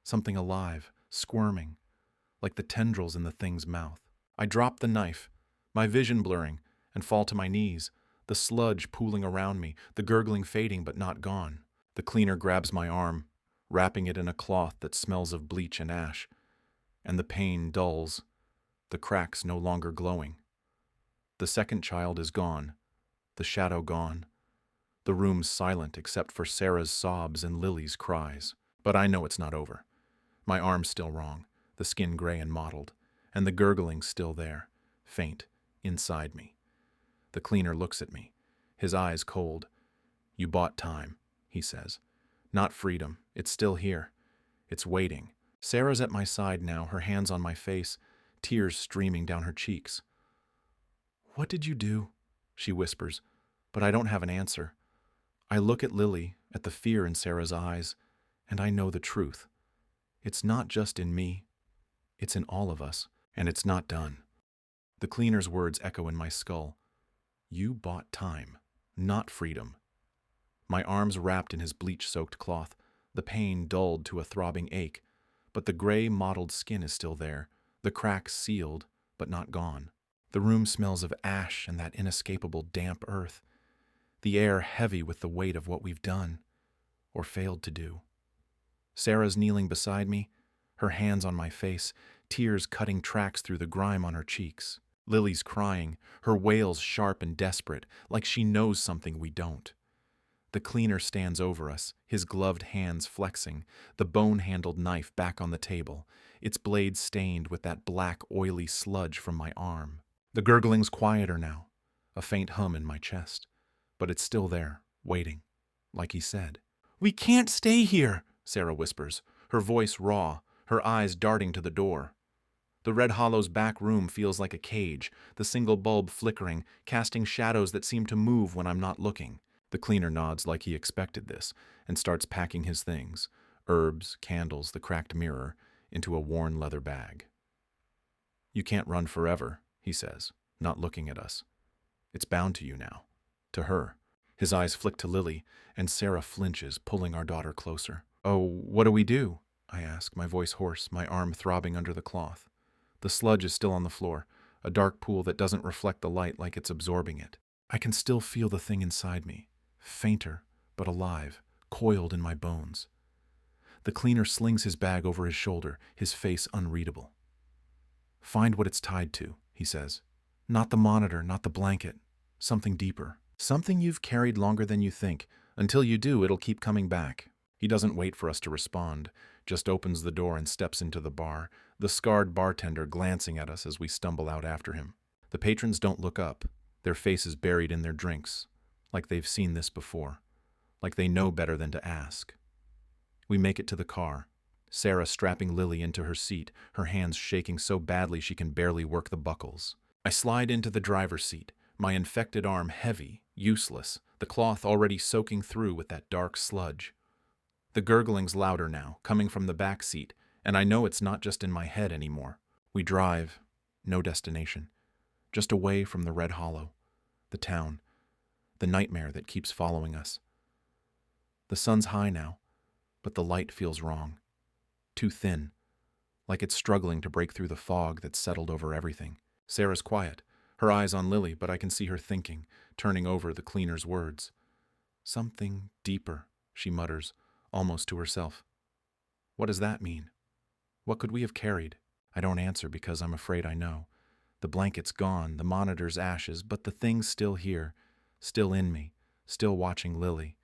Something alive, squirming, like the tendrils in the thing's mouth. I drop the knife, my vision blurring, and fall to my knees, the sludge pooling around me, the gurgling fading but not gone. The cleaner grabs my arm, wrapping it in a cloth that smells of bleach and ash, and the pain dulls, the cracks no longer glowing. The second child is gone, the shadow gone. The room's silent except for Sarah's sobs and Lily's cries. But I know it's not over. My arm's still wrong, the skin gray and mottled, and the gurgling still there, faint, inside me. The cleaner looks at me, his eyes cold. "You bought time," he says. "Not freedom. It's still here. It's waiting." Sarah's at my side now, her hands on my face, tears streaming down her cheeks. "What did you do?" she whispers, but I don't have an answer. I look at Lily, at the fear in Sarah's eyes, and I know the truth. It's not just in me. It's in all of us, and it's not done. The cleaner's words echo in my skull. "You bought time, not freedom." My arms wrapped in his bleach-soaked cloth, the pain dulled to a throbbing ache, but the gray, mottled skin is still there, the cracks sealed, but not gone. The room smells of ash and that inescapable damp earth, the air heavy with the weight of what we've done, or failed to do. Sarah's kneeling beside me, her hands on my face, tears cutting tracks through the grime on her cheeks. Lily's crying, her wails sharp and desperate, like she knows something we don't. The cleaner stands over us, his gloved hands flexing, the bone-handled knife back on the table, its blade stained with that black, oily sludge from my arm. The gurgling's quieter now, a faint hum in my chest, but it's still there, waiting, like he said. "We can't stay here," Sarah whispers, her voice raw, her eyes darting to the door. The Red Hollow's back room feels like a cage, the single bulb flickering, casting shadows that seem to move when I'm not looking. The cleaner nods like he expected this, and starts packing his things, herbs, candles, the cracked mirror, into a worn leather bag. "You can't run forever," he says, not looking at us. "It's bound to you now. To her." His eyes flick to Lily, and Sarah flinches, pulling our daughter closer. "Oh, what do we do?" I ask, my voice hoarse, my arm throbbing under the cloth. The sludge is still on the floor, a dark pool that doesn't reflect the light like it's absorbing it. I can still feel the thing inside me, fainter, but alive, coiled in my bones. The cleaner slings his bag over his shoulder, his face unreadable. "Find what it's tied to," he says. "Not the monitor, not the blanket. Something deeper. Something you've carried longer than you think. Until you do, it'll keep coming back." He doesn't wait for us to respond, just opens the door and steps into the bar, the scarred bartender glancing at us as we stumble out after him. The patrons don't look up, their faces buried in their drinks, like they've seen this before, like they know better than to ask. We make it to the car, Sarah strapping Lily into her seat, her hands shaking so badly she can barely work the buckles. I slide into the driver's seat, my infected arm heavy, useless, the cloth already soaking through with that dark sludge. The gurgling's louder now, coming from the back seat, and I know it's not just in my head anymore. We drive, no destination, just away from the red hollow, the town, the nightmare that keeps following us. The sun's high now, but the light feels wrong, too thin, like it's struggling to break through the fog that's settled over everything. Sarah's quiet, her eyes on Lily, but I can see her thinking, turning over the cleaner's words. Something deeper, she mutters, almost to herself. What does that mean? What could we have carried? I don't answer because I'm afraid I know. The blanket's gone, the monitor's ashes, but the thing's still here, still in me, still watching Lily.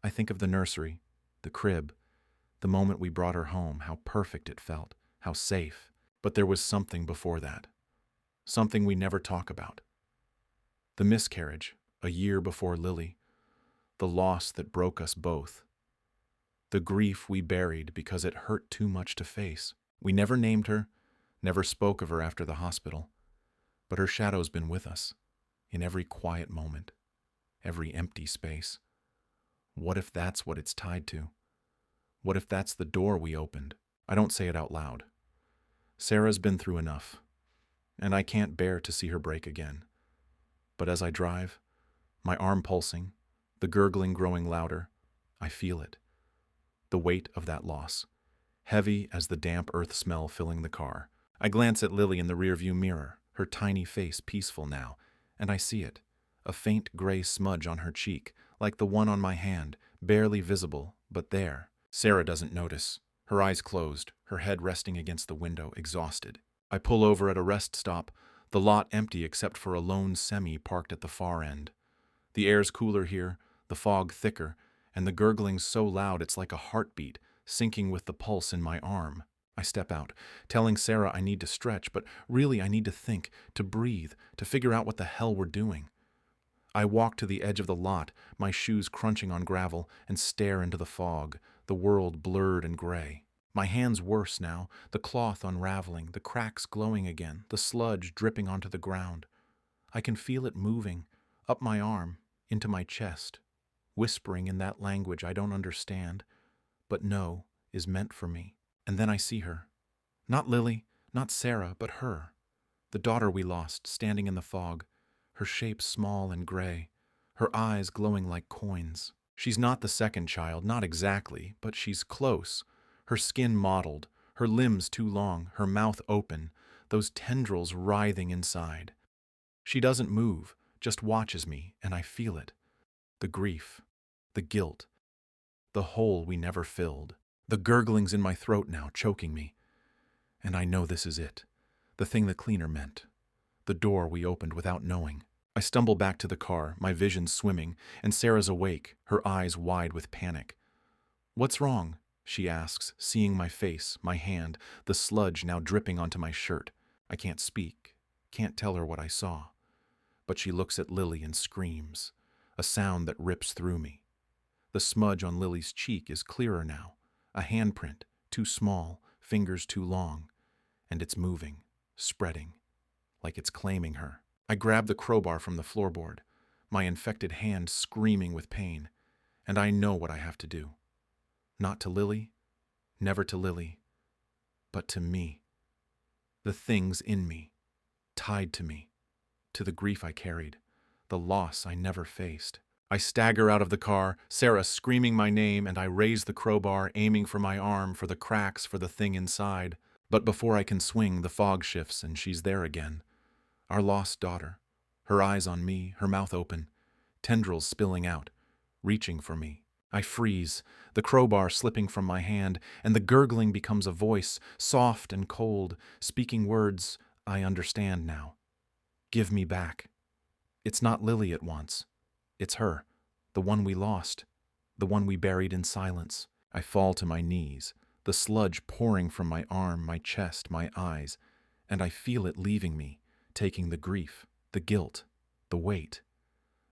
I think of the nursery, the crib, the moment we brought her home, how perfect it felt, how safe. But there was something before that. Something we never talk about. The miscarriage, a year before Lily. The loss that broke us both. The grief we buried because it hurt too much to face. We never named her, never spoke of her after the hospital. But her shadow's been with us, in every quiet moment, every empty space. What if that's what it's tied to? What if that's the door we opened? I don't say it out loud. Sarah's been through enough, and I can't bear to see her break again. But as I drive, my arm pulsing, the gurgling growing louder, I feel it. The weight of that loss, heavy as the damp earth smell filling the car. I glance at Lily in the rearview mirror, her tiny face peaceful now, and I see it, a faint gray smudge on her cheek, like the one on my hand, barely visible, but there. Sarah doesn't notice, her eyes closed, her head resting against the window, exhausted. I pull over at a rest stop, the lot empty except for a lone semi parked at the far end. The air's cooler here, the fog thicker, and the gurgling's so loud it's like a heartbeat, syncing with the pulse in my arm. I step out, telling Sarah I need to stretch, but really I need to think, to breathe, to figure out what the hell we're doing. I walk to the edge of the lot, my shoes crunching on gravel, and stare into the fog, the world blurred and gray. My hands worse now, the cloth unraveling, the cracks glowing again, the sludge dripping onto the ground. I can feel it moving, up my arm, into my chest, whispering in that language I don't understand, but know is meant for me. And then I see her. Not Lily, not Sarah, but her. The daughter we lost, standing in the fog, her shape small and gray, her eyes glowing like coins. She's not the second child, not exactly, but she's close. Her skin mottled, her limbs too long, her mouth open, those tendrils writhing inside. She doesn't move, just watches me, and I feel it. The grief, the guilt, the hole we never filled. The gurgling's in my throat now, choking me. And I know this is it, the thing the cleaner meant, the door we opened without knowing. I stumble back to the car, my vision swimming, and Sarah's awake, her eyes wide with panic. What's wrong? She asks, seeing my face, my hand, the sludge now dripping onto my shirt. I can't speak, can't tell her what I saw. But she looks at Lily and screams, a sound that rips through me. The smudge on Lily's cheek is clearer now, a handprint, too small, fingers too long, and it's moving, spreading, like it's claiming her. I grab the crowbar from the floorboard, my infected hand screaming with pain, and I know what I have to do. Not to Lily, never to Lily, but to me. The things in me, tied to me, to the grief I carried, the loss I never faced. I stagger out of the car, Sarah screaming my name, and I raise the crowbar, aiming for my arm, for the cracks, for the thing inside. But before I can swing, the fog shifts, and she's there again. Our lost daughter, her eyes on me, her mouth open, tendrils spilling out, reaching for me. I freeze, the crowbar slipping from my hand, and the gurgling becomes a voice, soft and cold, speaking words I understand now. Give me back. It's not Lily it wants. It's her, the one we lost, the one we buried in silence. I fall to my knees, the sludge pouring from my arm, my chest, my eyes, and I feel it leaving me, taking the grief, the guilt, the weight.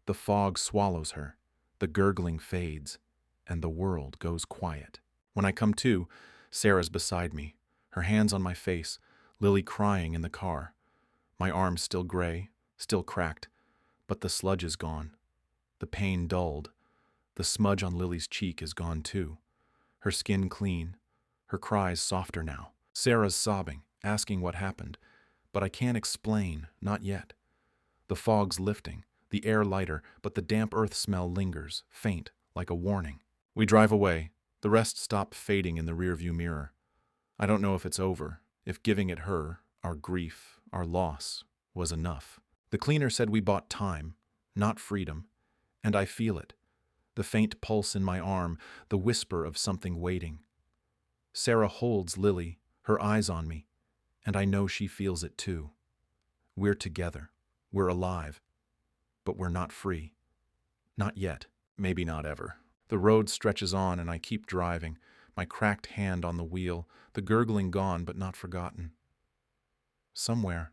The fog swallows her, the gurgling fades, and the world goes quiet. When I come to, Sarah's beside me, her hands on my face, Lily crying in the car. My arm's still gray, still cracked, but the sludge is gone. The pain dulled. The smudge on Lily's cheek is gone too. her skin clean, her cries softer now. Sarah's sobbing, asking what happened, but I can't explain, not yet. The fog's lifting, the air lighter, but the damp earth smell lingers, faint, like a warning. We drive away. The rest stop fading in the rearview mirror. I don't know if it's over, if giving it her, our grief, our loss, was enough. The cleaner said we bought time, not freedom, and I feel it. The faint pulse in my arm, the whisper of something waiting. Sarah holds Lily, her eyes on me, and I know she feels it too. We're together. We're alive. But we're not free. Not yet. Maybe not ever. The road stretches on and I keep driving, my cracked hand on the wheel, the gurgling gone but not forgotten. Somewhere,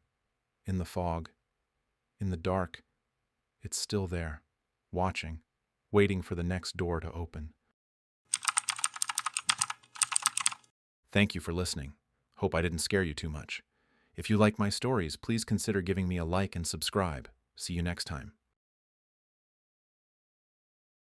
in the fog, in the dark, it's still there, watching, waiting for the next door to open. Thank you for listening. Hope I didn't scare you too much. If you like my stories, please consider giving me a like and subscribe. See you next time.